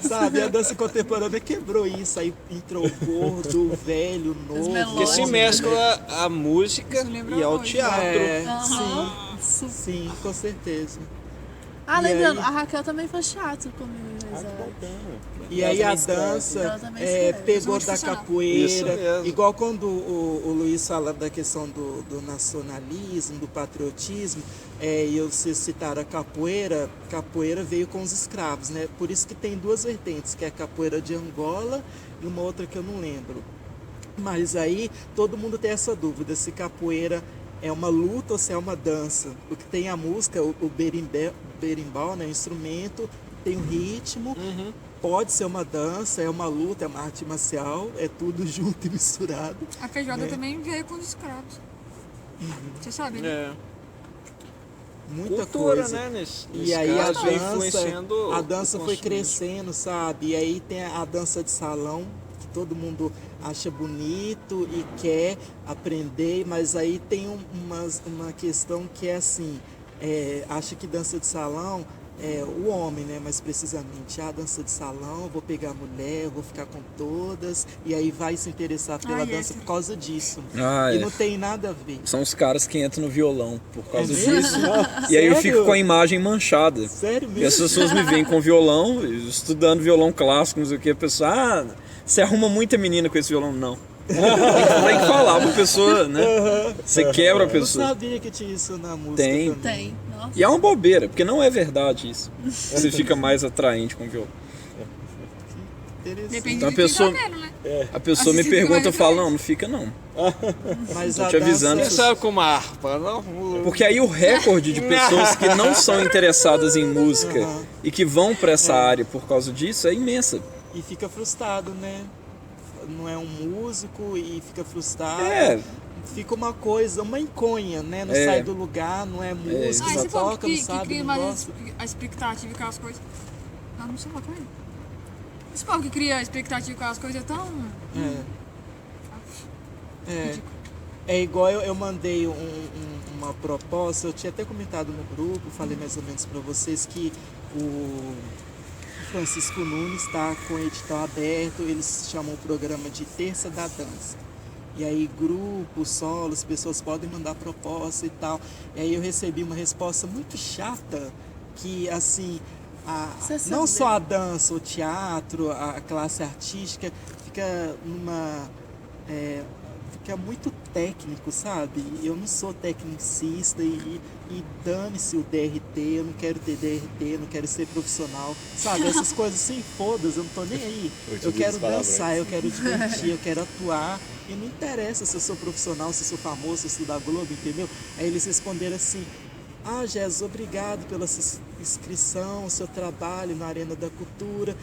Sabe? A dança contemporânea quebrou isso. Aí entrou o gordo, o velho, o novo. Porque se Lógico. mescla a música Isso lembra e ao hoje. teatro. Sim, com certeza. Ah, E lembrando, aí- a Raquel também faz teatro comigo. Mas E aí a dança Ela também escreve. pegou Muito da funcional. Isso capoeira, mesmo. igual quando o Luiz fala da questão do nacionalismo, do patriotismo, e vocês citaram a capoeira veio com os escravos, né? Por isso que tem duas vertentes, que é a capoeira de Angola e uma outra que eu não lembro. Mas aí todo mundo tem essa dúvida, se capoeira é uma luta ou se é uma dança. Porque tem a música, o berimbau, né? O instrumento, tem o ritmo, pode ser uma dança, é uma luta, é uma arte marcial, é tudo junto e misturado. A feijoada também veio com os escravos. Você sabe, né? É. Muita Cultura, coisa. né? Nesse E aí caso, vem influenciando a o dança foi consumo. crescendo, sabe? E aí tem a dança de salão, que todo mundo acha bonito e quer aprender, mas aí tem uma questão que é assim, acha que dança de salão é o homem, né? Mais precisamente, a dança de salão, eu vou pegar a mulher, eu vou ficar com todas, e aí vai se interessar pela dança por causa disso. E não tem nada a ver. São os caras que entram no violão por causa mesmo? disso. E aí eu fico Sério? com a imagem manchada. Sério E as mesmo? pessoas me veem com violão, estudando violão clássico, não sei o que, a pessoa, você arruma muita menina com esse violão. Não. Tem que falar pra pessoa, né? Você quebra a Eu não pessoa. sabia que tinha isso na música Tem. também. Tem. Nossa. E é uma bobeira, porque não é verdade isso. Você fica mais atraente com o violão. Interessante. Depende Então a de quem pessoa- tá vendo, né? A pessoa me Assim, pergunta, fica eu falo, mais não, não fica não. Mas Tô a te avisando. dança- Quem sabe com uma harpa, não? Porque aí o recorde de pessoas que não são interessadas em música e que vão pra essa área por causa disso é imensa. E fica frustrado, né? Não é um músico e fica frustrado. É. Fica uma coisa, uma enconha, né? Não sai do lugar, não é música, Ah, só esse povo toca, não que sabe, cria não mais gosta. a expectativa com as coisas. Ah, não sei lá, calma aí. Esse povo que cria a expectativa com as coisas é tão. É igual eu mandei uma proposta, eu tinha até comentado no grupo, falei mais ou menos pra vocês que Francisco Nunes está com o edital aberto, eles chamam o programa de Terça da Dança. E aí grupos, solos, pessoas podem mandar proposta e tal. E aí eu recebi uma resposta muito chata, que assim, não só a dança, o teatro, a classe artística, fica fica muito técnico, sabe? Eu não sou tecnicista e dane-se o DRT, eu não quero ter DRT, eu não quero ser profissional, sabe? Essas coisas sem foda-se, eu não tô nem aí. Eu quero dançar, eu quero divertir, eu quero atuar. E não interessa se eu sou profissional, se eu sou famoso, se eu sou da Globo, entendeu? Aí eles responderam assim: Jesus, obrigado pela sua inscrição, seu trabalho na Arena da Cultura.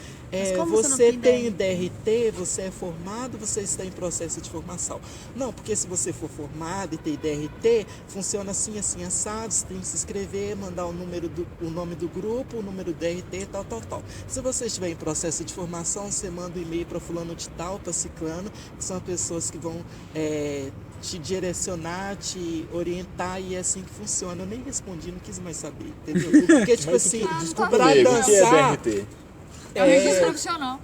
Você tem DRT, você é formado, você está em processo de formação. Não, porque se você for formado e tem DRT, funciona assim, assim, assado, você tem que se inscrever, mandar o nome do grupo, o número do DRT, tal, tal, tal. Se você estiver em processo de formação, você manda um e-mail para fulano de tal, para ciclano, que são pessoas que vão te direcionar, te orientar, e é assim que funciona. Eu nem respondi, não quis mais saber, entendeu? Porque, tipo assim, pra dançar... É um registro profissional.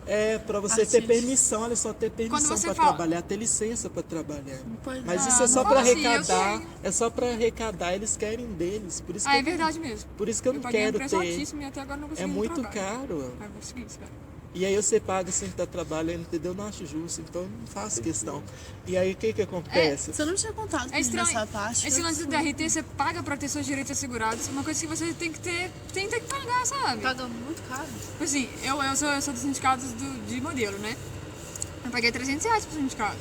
Pra você ter permissão, olha só, ter permissão pra trabalhar, ter licença pra trabalhar. Mas isso é só pra arrecadar, é só pra arrecadar, eles querem deles. Por isso que é verdade mesmo. Por isso que eu não paguei quero um preço ter. altíssimo e até agora não consegui muito caro. Vai conseguir, espera. E aí você paga sem estar trabalhando, entendeu? Eu não acho justo, então eu não faço questão. E aí o que acontece? Você não tinha contado nessa parte. Esse lance do DRT, você paga pra ter seus direitos assegurados, é uma coisa que você tem que pagar, sabe? Paga muito caro. Tipo assim, eu sou dos sindicatos de modelo, né? Eu paguei R$300 pro sindicato.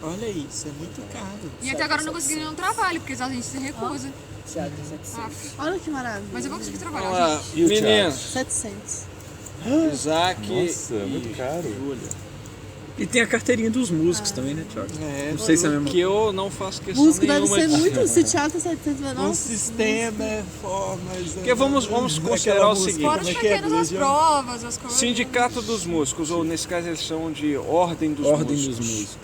Olha isso, é muito caro. E até agora eu não consegui nenhum trabalho, porque a gente se recusa. Olha que maravilha. Mas eu vou conseguir trabalhar, gente. Menino. 700. Isaac. Nossa, é muito caro. Júlia. E tem a carteirinha dos músicos também, né, Thiago? Não sei se é mesmo. Que eu não faço questão Músico nenhuma. deve ser muito, se teatro 700 vai Um sistema, formas... Porque vamos considerar o seguinte. Fora os pequenos, as provas, as coisas. Sindicato dos músicos, ou nesse caso eles chamam de Ordem dos Músicos.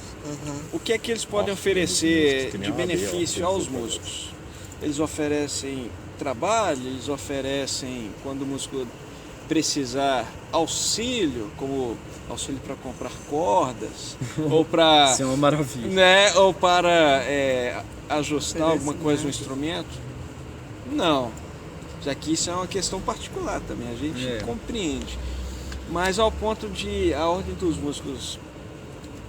O que é que eles podem oferecer de benefício aos músicos? Eles oferecem trabalho, eles oferecem, quando o músico precisar, auxílio, como auxílio para comprar cordas, ou para... Isso é uma maravilha. Né, ou para ajustar alguma coisa no instrumento? Não, já que isso é uma questão particular também, a gente compreende. Mas ao ponto de a Ordem dos Músicos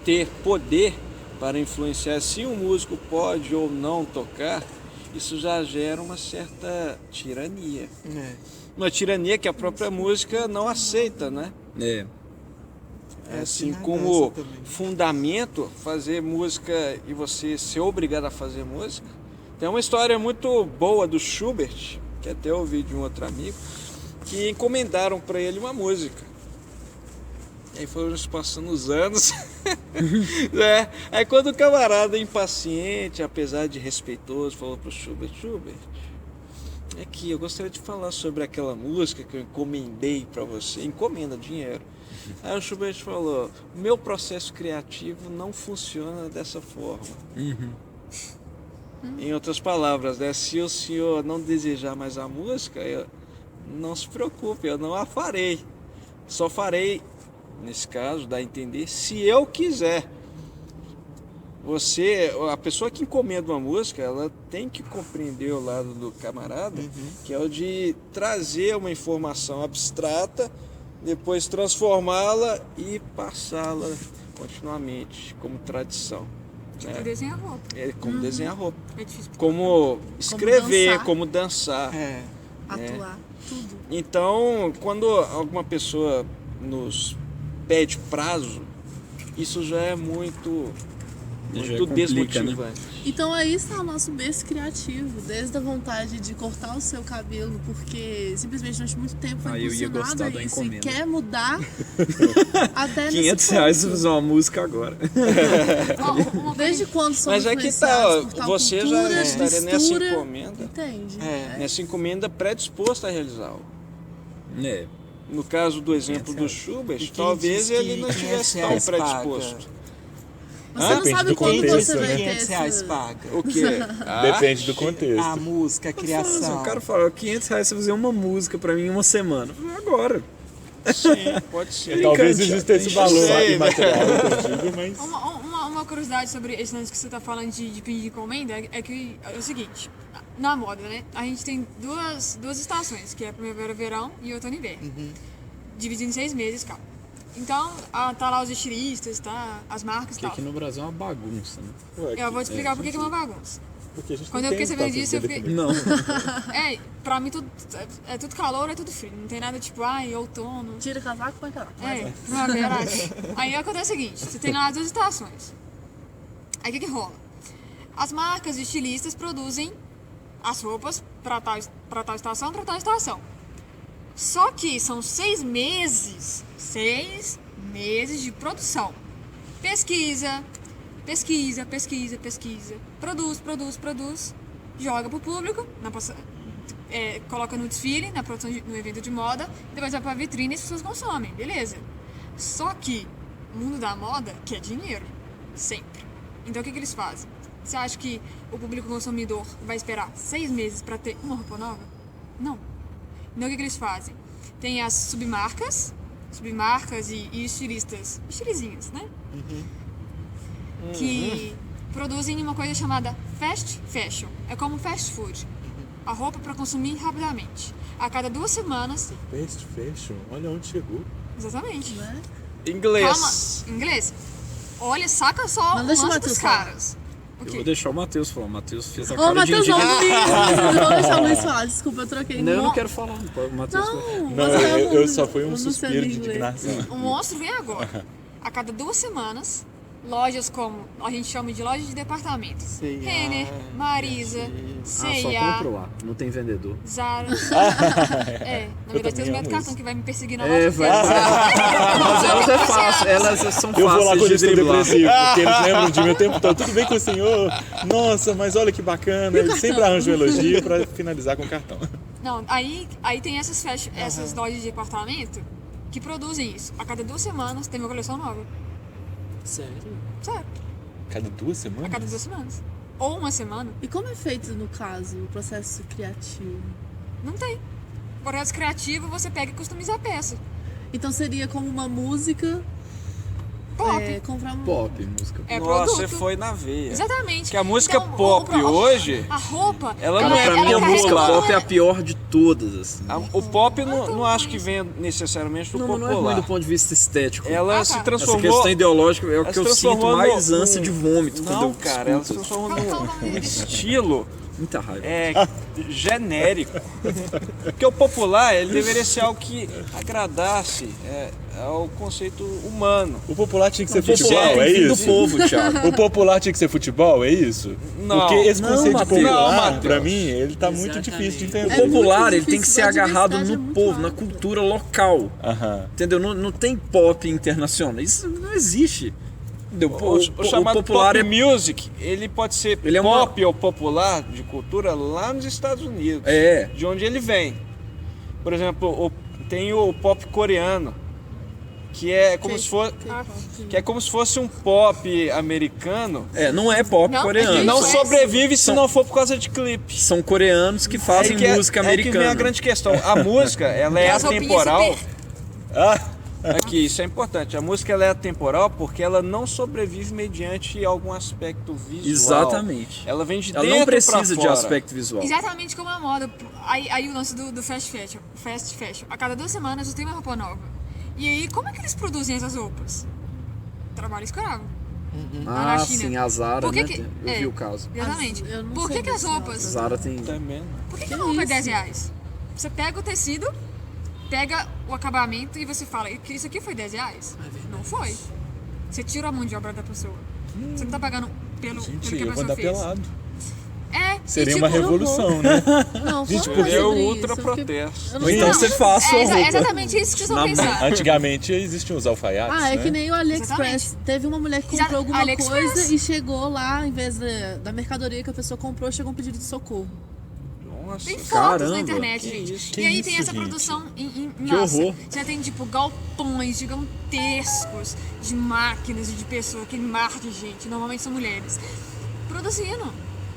ter poder para influenciar se um músico pode ou não tocar, isso já gera uma certa tirania. Uma tirania que a própria música não aceita, né? Assim como fundamento fazer música e você ser obrigado a fazer música. Tem uma história muito boa do Schubert, que até eu ouvi de um outro amigo, que encomendaram para ele uma música. E aí foram se passando os anos. Aí quando o camarada impaciente, apesar de respeitoso, falou pro Schubert: é que eu gostaria de falar sobre aquela música que eu encomendei para você. Encomenda dinheiro. Aí o Schubert falou: meu processo criativo não funciona dessa forma. Em outras palavras, né? Se o senhor não desejar mais a música, não se preocupe, eu não a farei. Só farei, nesse caso, dá a entender, se eu quiser. A pessoa que encomenda uma música, ela tem que compreender o lado do camarada, que é o de trazer uma informação abstrata, depois transformá-la e passá-la continuamente como tradição. Tipo desenhar roupa. Como desenhar roupa. É difícil. Como escrever, como dançar. Atuar, tudo. Então, quando alguma pessoa nos pede prazo, isso já é muito desmotivante. Então aí está o nosso berço criativo, desde a vontade de cortar o seu cabelo, porque simplesmente durante muito tempo foi impulsionado a isso e quer mudar até R$500 pra fazer uma música agora. Desde quando somos Mas é que você já estaria nessa encomenda. Entende? Nessa encomenda predisposta a realizá-lo. No caso do exemplo do Schubert, talvez ele não estivesse tão predisposto. Você não sabe quando você vai ter R$500 paga. O quê? Depende do contexto. A música, a criação. O cara fala: R$500 você fazer uma música pra mim em uma semana. Agora. Sim, pode ser. Talvez exista esse valor Sei, imaterial contigo, mas... Uma curiosidade sobre esse lance que você tá falando de pedir encomenda é que é o seguinte, na moda, né? A gente tem duas estações, que é a primavera, verão e outono e inverno. Dividido em 6 meses, cara. Então, tá lá os estilistas, tá? As marcas e tal. Aqui no Brasil é uma bagunça, né? Eu vou te explicar por que é uma bagunça. Porque a gente Quando eu fiquei sabendo disso, eu fiquei... Não. Pra mim é tudo calor, é tudo frio. Não tem nada tipo, outono. Tira o casaco e põe casaco. Primavera. Aí acontece o seguinte, você tem lá as 2 estações. Aí o que rola? As marcas e estilistas produzem as roupas pra tal estação, pra tal estação. Só que são 6 meses de produção. Pesquisa, produz, joga pro público, coloca no desfile, na produção no evento de moda, depois vai pra vitrine e as pessoas consomem, beleza. Só que o mundo da moda quer dinheiro, sempre. Então o que eles fazem? Você acha que o público consumidor vai esperar 6 meses pra ter uma roupa nova? Não. Então o que eles fazem? Tem as submarcas e estilizinhas, né? Que produzem uma coisa chamada fast fashion. É como fast food. A roupa para consumir rapidamente. A cada 2 semanas... Fast fashion? Olha onde chegou. Exatamente. Né? Inglês. Calma, inglês. Olha, saca só o lance dos caras. Eu vou deixar o Matheus falar. O Matheus fez a Ô, cara de Matheus, não, indignação. Luiz. Vou deixar o Luiz falar. Desculpa, eu troquei. Não, eu não quero falar. O Matheus Não, Não, eu só foi um suspiro de indignação. O monstro vem agora. A cada 2 semanas, lojas como a gente chama de lojas de departamento. Renner, Marisa, Só C&A, compro lá. Não tem vendedor. Zara. Na verdade tem os meus cartão que vai me perseguir na É, loja. Mas elas é fácil. Elas são Eu vou lá fáceis quando de estou driblar. depressivo, porque eles lembram de mim o tempo todo. Tudo bem com o senhor? Nossa, mas olha que bacana. Eles sempre arranjam um elogio pra finalizar com o cartão. Não, aí tem essas lojas de departamento que produzem isso. A cada 2 semanas tem uma coleção nova. Sério? Sério. Cada 2 A semanas? cada 2 semanas. Ou 1 semana. E como é feito, no caso, o processo criativo? Não tem. Processo criativo, você pega e customiza a peça. Então seria como uma música... Pop. Comprar uma... Pop, música. É Nossa, produto. você foi na veia. Exatamente. Que a música Então, pop hoje, a roupa... ela Cara, não é pra mim a música popular. pop é a pior de todas, assim. O pop não acho que venha necessariamente do Não, mas não é ruim popular. do ponto de vista estético. Ela se Essa transformou... questão ideológica é o ela que se eu transformou sinto mais no- ânsia de vômito quando Não, eu cara, ela se escuto. transformou num estilo Muita raiva. genérico. Porque o popular, ele deveria ser algo que agradasse ao conceito humano. O popular tinha que ser Popular futebol, tem é que vir do isso? povo, Thiago. O popular tinha que ser futebol, é isso? Não. Porque esse Não, conceito de Matheus. popular, Não, Matheus. pra mim, ele tá muito Exatamente. difícil de O entender. É muito popular, ele tem que difícil, ser a agarrado diversidade é no muito povo, na alta. cultura local. Aham. Entendeu? Não tem pop internacional. Isso não existe. Entendeu? O chamado popular pop music, ele pode ser Ele é pop ou popular de cultura lá nos Estados Unidos. É. De onde ele vem. Por exemplo, tem o pop coreano, que é como se fosse... Que é como se fosse um pop americano. Não é pop Não, coreano. é Não Isso. sobrevive se não for por causa de clipe. São coreanos que fazem música É que vem americana. a grande questão. A música, ela é E as roupinhas atemporal. super- Aqui, isso é importante. A música ela é atemporal porque ela não sobrevive mediante algum aspecto visual. Exatamente. Ela vem de Ela dentro não pra precisa de fora. aspecto visual. Exatamente como a moda. Aí o lance do fast fashion. A cada 2 semanas você tem uma roupa nova. E aí, como é que eles produzem essas roupas? Trabalho escravo. Lá Ah, na China. sim, a Zara, Por que né? que- Eu vi o caso. Exatamente. Eu não Por sei que as desse roupas... Zara tem... Também. Por que Que uma roupa é isso? R$10? Você pega o tecido, pega o acabamento e você fala que isso aqui foi R$10? Não foi. Você tira a mão de obra da pessoa. Você não tá pagando pelo que Gente, a eu vou pessoa dar fez. pelado. e, Seria tipo, uma revolução, né? Não, Gente, fala porque mais É sobre ultra isso, porque protesto. eu não Ou então sei. você faz sua roupa. exatamente isso que vocês estão pensando. Antigamente existiam os alfaiates, Ah, é né? que nem o AliExpress. Exatamente. Teve uma mulher que comprou alguma AliExpress. coisa e chegou lá, em vez da mercadoria que a pessoa comprou, chegou um pedido de socorro. Nossa. Tem fotos Caramba, na internet, que gente. isso? E aí Que tem isso, essa gente? produção em Que massa. horror. Já tem, tipo, galpões gigantescos de máquinas e de pessoas, aquele mar de gente, normalmente são mulheres, produzindo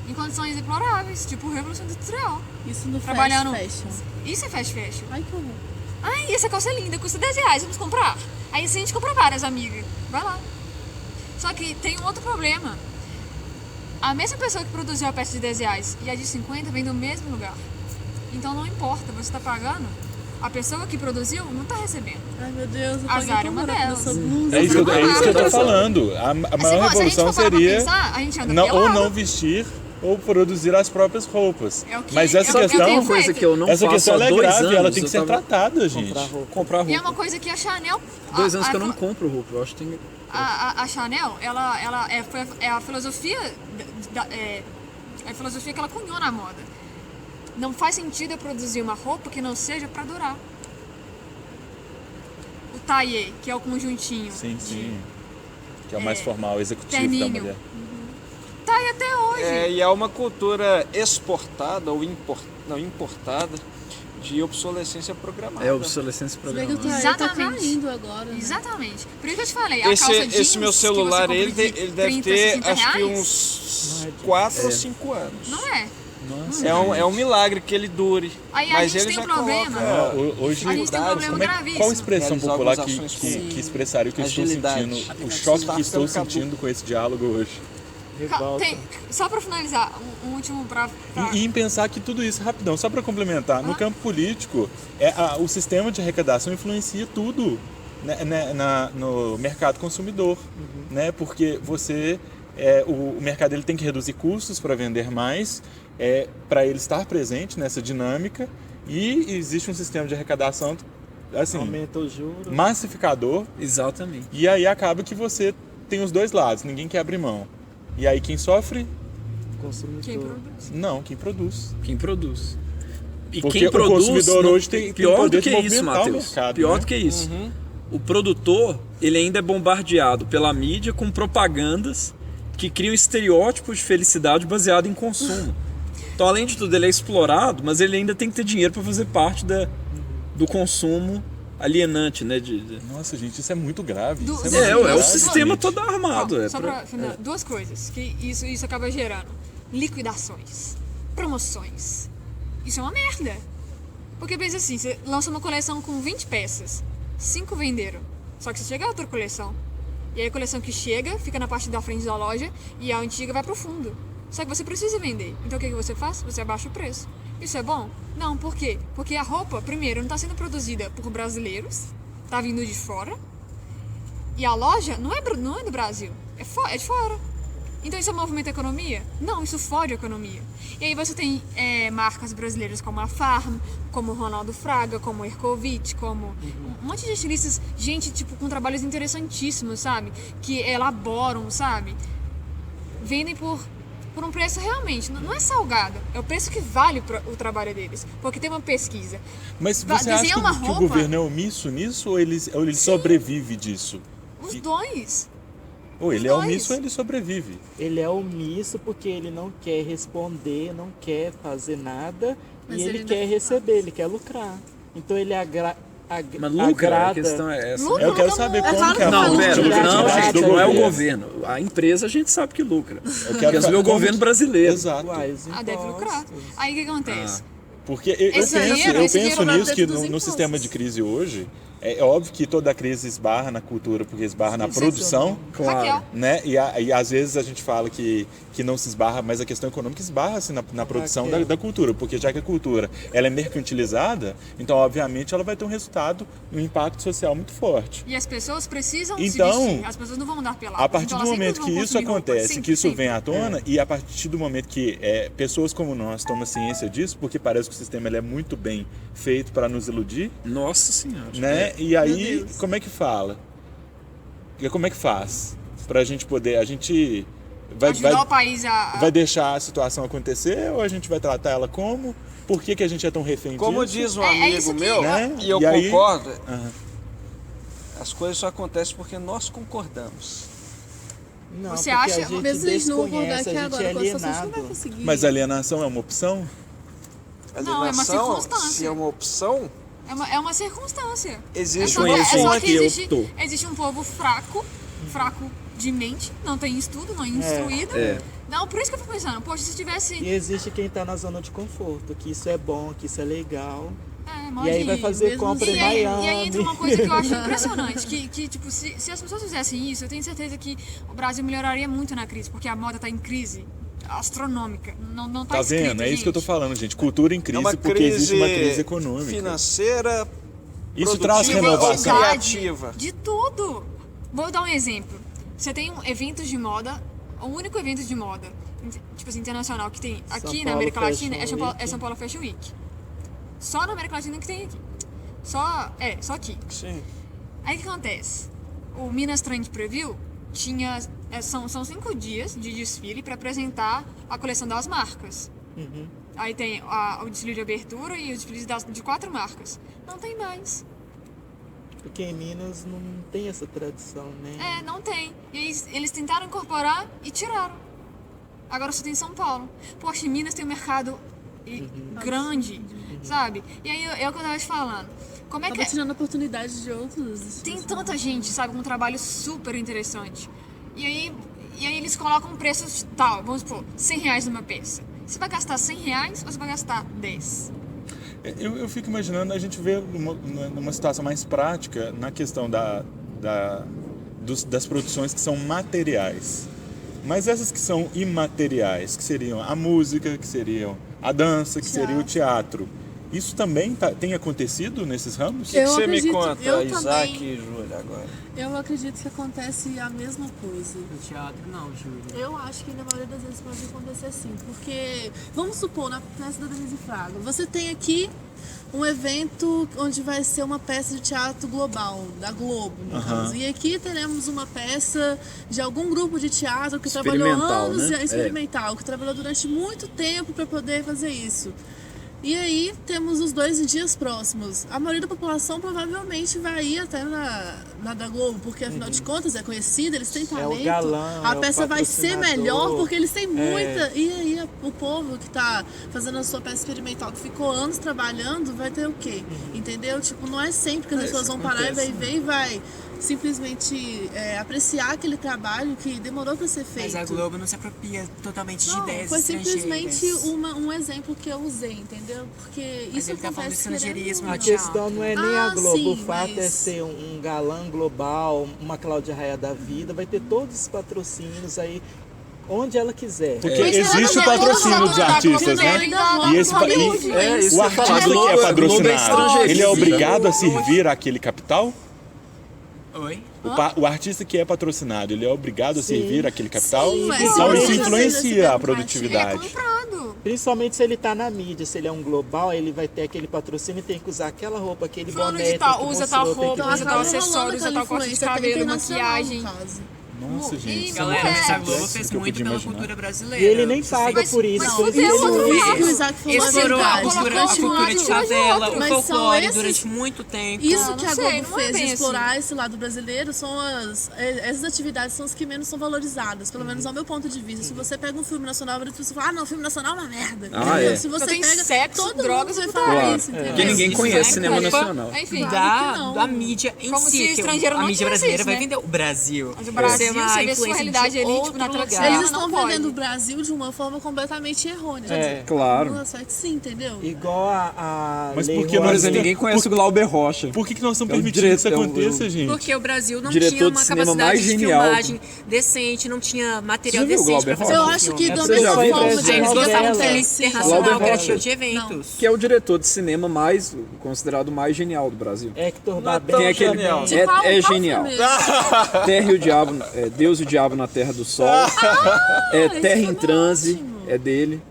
em condições deploráveis, tipo Revolução Industrial. Isso no Trabalhando- fast fashion. Isso é fast fashion. Ai, que horror. Ai, essa calça é linda, custa R$10, vamos comprar. Aí assim a gente compra várias, amiga. Vai lá. Só que tem um outro problema. A mesma pessoa que produziu a peça de R$10 e a de 50 vem do mesmo lugar. Então não importa, você tá pagando. A pessoa que produziu não tá recebendo. Ai, meu Deus, eu Azar é uma delas. essa blusa. É isso que eu tô falando. A maior revolução seria ou não vestir ou produzir as próprias roupas. Mas essa questão é uma coisa que eu não essa faço questão há é 2 grave, anos. ela tem que ser tratada, gente. Comprar roupa. E é uma coisa que a Chanel... 2 anos que eu não compro roupa, eu acho que tem... A Chanel, ela é a filosofia a filosofia que ela cunhou na moda. Não faz sentido eu produzir uma roupa que não seja pra durar. O taillé, que é o conjuntinho. Sim. Que é o mais formal, executivo terninho. da mulher. Tá aí até hoje. E há uma cultura exportada ou importada de obsolescência programada. É obsolescência programada. Tá Exatamente. caindo agora, né? Exatamente. Por isso que eu te falei, a calça jeans Esse meu celular, que você compra de ele deve 30, ter 60 acho que reais, uns 4 ou 5 anos. Não é? É um milagre que ele dure. Aí a Mas gente ele tem já um problema. coloca Hoje, A gente tem um problema como é- gravíssimo. qual expressão Realizar popular algumas que, ações que, com que expressaria o que eu estou agilidade. sentindo, o choque que estou Ficando sentindo com esse diálogo hoje? Só pra finalizar, um último pra... E em pensar que tudo isso, rapidão, só para complementar, no campo político, o sistema de arrecadação influencia tudo, né, no mercado consumidor, né? Porque o mercado ele tem que reduzir custos para vender mais, para ele estar presente nessa dinâmica, e existe um sistema de arrecadação assim, Aumenta os juros. massificador, Exatamente. e aí acaba que você tem os dois lados, ninguém quer abrir mão. E aí quem sofre? Consumidor. Quem produz? Não, quem produz. Quem produz. E Porque quem o produz, consumidor hoje tem pior poder do que de isso, movimentar o Matheus. mercado, Pior né? do que isso. O produtor, ele ainda é bombardeado pela mídia com propagandas que criam estereótipos de felicidade baseado em consumo. Então, além de tudo, ele é explorado, mas ele ainda tem que ter dinheiro para fazer parte do consumo alienante, né? Nossa, gente, isso é muito grave. Do- Isso é, muito é o grave, sistema gente. todo armado. Ó, só pra finalizar, duas coisas que isso acaba gerando. Liquidações, promoções. Isso é uma merda. Porque pensa assim, você lança uma coleção com 20 peças, 5 venderam. Só que você chega a outra coleção. E aí a coleção que chega fica na parte da frente da loja e a antiga vai pro fundo. Só que você precisa vender. Então o que você faz? Você abaixa o preço. Isso é bom? Não, por quê? Porque a roupa, primeiro, não está sendo produzida por brasileiros, tá vindo de fora. E a loja não é do Brasil, é de fora. Então isso movimenta a economia? Não, isso fode a economia. E aí você tem marcas brasileiras como a Farm, como o Ronaldo Fraga, como o Ercovitch, como um monte de estilistas, gente tipo com trabalhos interessantíssimos, sabe? Que elaboram, sabe? Vendem por um preço realmente, não é salgado, é o preço que vale o trabalho deles, porque tem uma pesquisa. Mas você acha Desenhar uma que o roupa- governo é omisso nisso ou ele sobrevive disso? Os dois. Ou ele Os é dois. omisso ou ele sobrevive? Ele é omisso porque ele não quer responder, não quer fazer nada Mas e ele ele ainda quer receber, ele quer lucrar. Então ele Mas lucra, agrada. a questão é essa. Lucra. Eu quero saber como claro que é a que Não, Não, pera, lucra, não, gente, gente, do não é o governo. governo. A empresa a gente sabe que lucra. Eu Quer saber o como governo que- brasileiro. Exato. Uai, os Deve lucrar. impostos. Aí o que acontece? Porque eu Esse dinheiro penso vai nisso, que dentro dos no impostos. sistema de crise hoje, é óbvio que toda crise esbarra na cultura, porque esbarra na produção, Raquel. né? E às vezes a gente fala que não se esbarra, mas a questão econômica esbarra assim, na produção da cultura, porque já que a cultura ela é mercantilizada, então obviamente ela vai ter um resultado, um impacto social muito forte. E as pessoas precisam Então, se vestir. As pessoas não vão andar peladas. A partir então do elas sempre momento vão que isso consumir roupa. acontece, Sempre, que isso sempre. vem à tona, e a partir do momento que pessoas como nós tomam ciência disso, porque parece que o sistema ele é muito bem feito para nos iludir, Nossa Senhora. né? E Meu aí, Deus. como é que fala? E como é que faz? Pra gente poder, a gente Ajudar o país a... vai deixar a situação acontecer ou a gente vai tratar ela como? Por que a gente é tão refém Como disso? diz um É amigo isso que- meu, Né? e eu E aí- concordo, Aham. as coisas só acontecem porque nós concordamos. Não, Você porque acha- a gente Mesmo eles não concordar desconhece, aqui a gente agora é com a situação, a gente não vai alienado. conseguir. Mas a alienação é uma opção? Não, é uma Alienação, circunstância. se é uma opção, É uma circunstância. existe só uma que- conheço opção. um aqui, eu existe, tô. existe um povo fraco de mente, não tem estudo, não é instruído. É. Não, por isso que eu fico pensando, poxa, se tivesse... E existe quem tá na zona de conforto, que isso é bom, que isso é legal. E aí vai fazer compra em Miami. E aí entra uma coisa que eu acho impressionante, que tipo, se as pessoas fizessem isso, eu tenho certeza que o Brasil melhoraria muito na crise, porque a moda tá em crise astronômica. Não tá escrito, vendo? É gente. isso que eu tô falando, gente. Cultura em crise, uma porque crise existe uma crise econômica. Financeira, Isso traz produtiva renovação. ou criativa. De tudo. Vou dar um exemplo. Você tem eventos de moda, o único evento de moda, tipo assim, internacional que tem aqui na América Latina é São Paulo Fashion Week. Só na América Latina que tem aqui. Só aqui. Sim. Aí o que acontece? O Minas Trend Preview tinha... São 5 dias de desfile para apresentar a coleção das marcas. Aí tem o desfile de abertura e o desfile de 4 marcas. Não tem mais. Porque em Minas não tem essa tradição, né? Não tem. E aí eles tentaram incorporar e tiraram. Agora só tem em São Paulo. Poxa, em Minas tem um mercado grande, sabe? E aí é o que eu tava te falando. Como é que tirando a oportunidade de outros. tem tanta gente, sabe, com um trabalho super interessante. E aí eles colocam um preço de tal, vamos supor, R$100 numa peça. Você vai gastar R$100 ou você vai gastar 10? Eu fico imaginando a gente ver numa situação mais prática na questão das produções que são materiais. Mas essas que são imateriais, que seriam a música, que seriam a dança, que seria o teatro. Isso também tem acontecido nesses ramos? O que você me acredito, conta, eu Isaac também. e Júlia, agora? Eu acredito que acontece a mesma coisa. No teatro, não, Júlia. Eu acho que na maioria das vezes pode acontecer sim. Porque, vamos supor, na peça da Denise Fraga, você tem aqui um evento onde vai ser uma peça de teatro global, da Globo, no caso. E aqui teremos uma peça de algum grupo de teatro que trabalhou anos, né? experimental, que trabalhou durante muito tempo para poder fazer isso. E aí temos os 2 dias próximos. A maioria da população provavelmente vai ir até na da Globo, porque afinal de contas é conhecida, eles têm talento. o galã, a peça vai ser melhor porque eles têm muita. E aí o povo que tá fazendo a sua peça experimental, que ficou anos trabalhando, vai ter o quê? Entendeu? Tipo, não é sempre que as pessoas vão parar e vai ver e vai simplesmente apreciar aquele trabalho que demorou para ser feito. Mas a Globo não se apropria totalmente de ideias foi estrangeiras. simplesmente um exemplo que eu usei, entendeu? Porque Mas isso ele tá falando de acontece estrangeirismo, A no questão não é nem a Globo, sim, o fato mas- é ser um galã global, uma Cláudia Raia da vida, vai ter todos os patrocínios aí onde ela quiser. Porque existe o patrocínio de artistas, né? E esse o artista que é patrocinado, ele é obrigado a servir aquele capital? Oi? O artista que é patrocinado, ele é obrigado a servir aquele capital? Sim, mas Então se isso você influencia a é É produtividade. comprado. Principalmente se ele tá na mídia, se ele é um global, ele vai ter aquele patrocínio e tem que usar aquela roupa, aquele Fulano boné, de tem tal, que usa mostrar, tal tem que roupa, usa mostrar. tal acessório, usa tal corte de cabelo, maquiagem. Nossa, gente. E Galera, mulher. essa Globo Isso fez que eu muito podia pela imaginar. cultura brasileira. E ele nem paga Mas- por isso. mas por fudeu, isso mano. Isso que o Isaac falou é Explorou a verdade. cultura de favela, o Mas são folclore esses- durante muito tempo. Isso Não, que não a sei, Globo não é fez bem de assim. explorar esse lado brasileiro são essas atividades são as que menos são valorizadas, pelo menos ao meu ponto de vista. Se você pega um filme nacional, as pessoas falam, não, filme nacional é uma merda. Ah, Entendeu? é. Se você Só tem pega, sexo, todo drogas mundo e vai falar Claro. isso, entendeu? Porque ninguém Isso conhece vai cinema culpa- nacional. Enfim, Da mídia em Como se si, o que estrangeiro a não mídia tivesse brasileira isso, vai né? vender o Brasil. Mas o Brasil, Ser uma você vê sua influência realidade de ali, tipo, outro na lugar. tradição. Eles não estão pode. vendendo o Brasil de uma forma completamente errônea. Claro. Nossa, é que sim, entendeu? Igual a Mas Lei por que Por nós- exemplo, ninguém conhece o Glauber Rocha. Por que nós estamos É o permitindo que isso diretor- aconteça, gente? Porque o Brasil não Diretor tinha de uma cinema capacidade mais de genial. filmagem decente, não tinha material Você viu o decente pra Glauber fazer Rocha? Eu um acho filme. que da Você já mesma viu? forma Eles Eles de gostavam de novela. ser internacional, Glauber criativo Rocha. de eventos. Que é o diretor de cinema mais considerado mais genial do Brasil. Hector Não é Babel. tão Tem aquele genial. De qual genial. filme? Terra e o Diabo, Deus e o Diabo na Terra do Sol. esse Terra filme em é Transe, ótimo. é dele.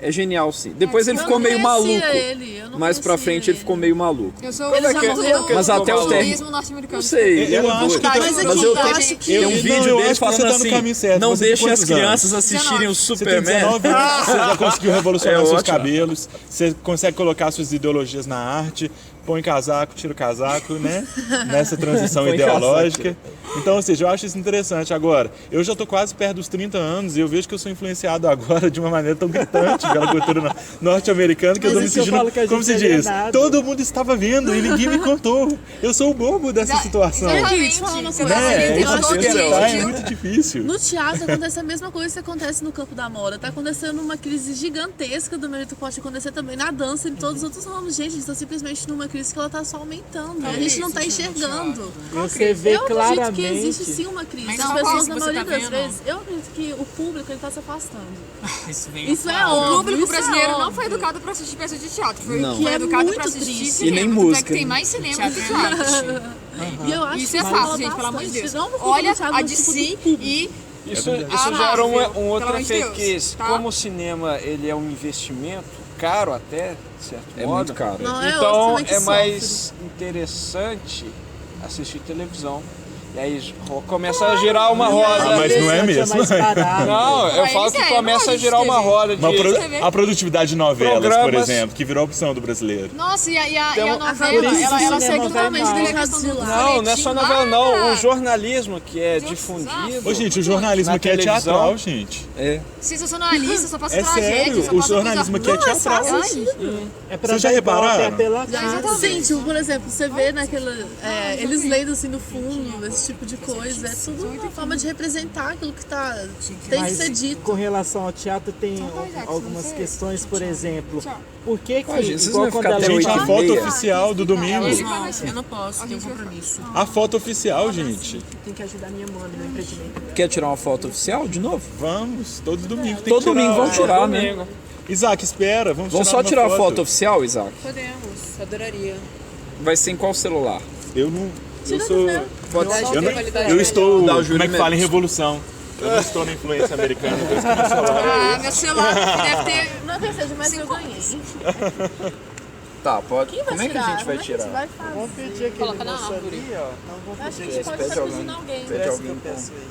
É genial, sim. Depois ele Eu ficou não meio conhecia maluco. ele, eu não Mais pra conhecia frente ele ficou meio maluco. Eu sou Como é que- eu sou como é que Mas até o Terra. turismo norte-americano. Não sei. Eu acho que vou. Mas aqui, Mas eu tenho- acho que... Tem um Não, vídeo eu dele acho que falando você tá no assim, caminho certo. não Você tem deixe as quantos crianças anos? assistirem o Você tem Superman. 19 anos, você já conseguiu revolucionar É seus ótimo. cabelos, você consegue colocar suas ideologias na arte. põe casaco, tira o casaco, né? Nessa transição Põe ideológica. Então, ou seja, eu acho isso interessante. Agora, eu já tô quase perto dos 30 anos e eu vejo que eu sou influenciado agora de uma maneira tão gritante pela cultura norte-americana que eu tô me Mas isso eu sentindo, falo que a como se gente é diz, alienado. todo mundo estava vendo e ninguém me contou. Eu sou o bobo dessa situação. Exatamente. Fala uma Você coisa. tá Né? ali, tem Eu uma acho coisa que que É gente- muito difícil. No teatro acontece a mesma coisa que acontece no campo da moda. Tá acontecendo uma crise gigantesca do meio que pode acontecer também na dança e em todos os outros ramos. Gente, a gente tá simplesmente numa crise que ela tá só aumentando. A gente não tá enxergando. Você vê Eu acredito que claramente. existe sim uma crise. Mas As qual pessoas, crise na você maioria tá das vendo? vezes, eu acredito que o público ele tá se afastando. Isso vem Isso é claro. O óbvio. público isso é brasileiro não óbvio. foi educado pra assistir peça de teatro. Foi, Não. foi Que é educado muito pra assistir triste. cinema. E nem Tanto é música, que tem né? mais cinema do Teatro que é teatro. E eu acho Isso que é fala fácil, gente, pelo amor de bastante. Deus. Não por conta Olha do teatro, a mas por conta DC do público. e Isso Ah, gera um Marvel, outro pelo amor de efeito, Deus, que tá? como o cinema ele é um investimento caro até, de certo É modo, muito caro. Não, é outro então também que é sofre. mais interessante assistir televisão. E aí começa a girar uma roda. Ah, mas não é mesmo. mais barato. Não, eu Mas falo que é, começa não a girar uma existe roda de... A produtividade de novelas, por Programas- exemplo, que virou a opção do brasileiro. Nossa, e a Então, novela, por isso ela que o segue cinema totalmente vai dele a mais. questão do Não, não é só novela não, o jornalismo que é Deus difundido. Ô, gente, o jornalismo Na aqui é televisão. teatral, gente. É. Sensacionalista, só passa É tragédia, sério, só o passa jornalismo aqui coisa é teatral. ruim. Ai, É pra Vocês já dar ibope, repararam? é pela Sim, tipo, por exemplo, você vê naquela. Eles lendo assim no fundo, esse tipo de coisa. É tudo uma forma de representar aquilo que tem que ser dito. com relação ao teatro tem algumas questões, por exemplo, por que que, Ó, gente, vocês igual vão quando ficar ela até Gente, a 8h30. foto oficial do domingo. Eu não posso, tenho um compromisso. A foto oficial, gente. Tem que ajudar minha mãe no meu empreendimento. Quer tirar uma foto oficial de novo? Vamos, todo domingo tem Todo que tirar. domingo vão tirar, né? Isaac, espera, vamos Vamos tirar só uma tirar a foto oficial, Isaac? Podemos, adoraria. Vai ser em qual celular? Eu não... Eu Tira sou... do meu. Pode Verdade, Eu, não, qualidade eu estou, Dá o como júri é que fala, em mesmo. revolução. Eu não estou na influência americana, eu estou no celular. Ah, meu celular que deve ter... Não é que seja, mas eu ganhei. Tá, pode. Quem vai Como é que tirar? a gente vai Como é que tirar? fazer? Vamos pedir aquele Coloca na moço árvore. ali, ó. Então vamos Acho que a pedir. gente pode Pede estar alguém. pedindo alguém. Pede Parece que alguém eu com... peço aí.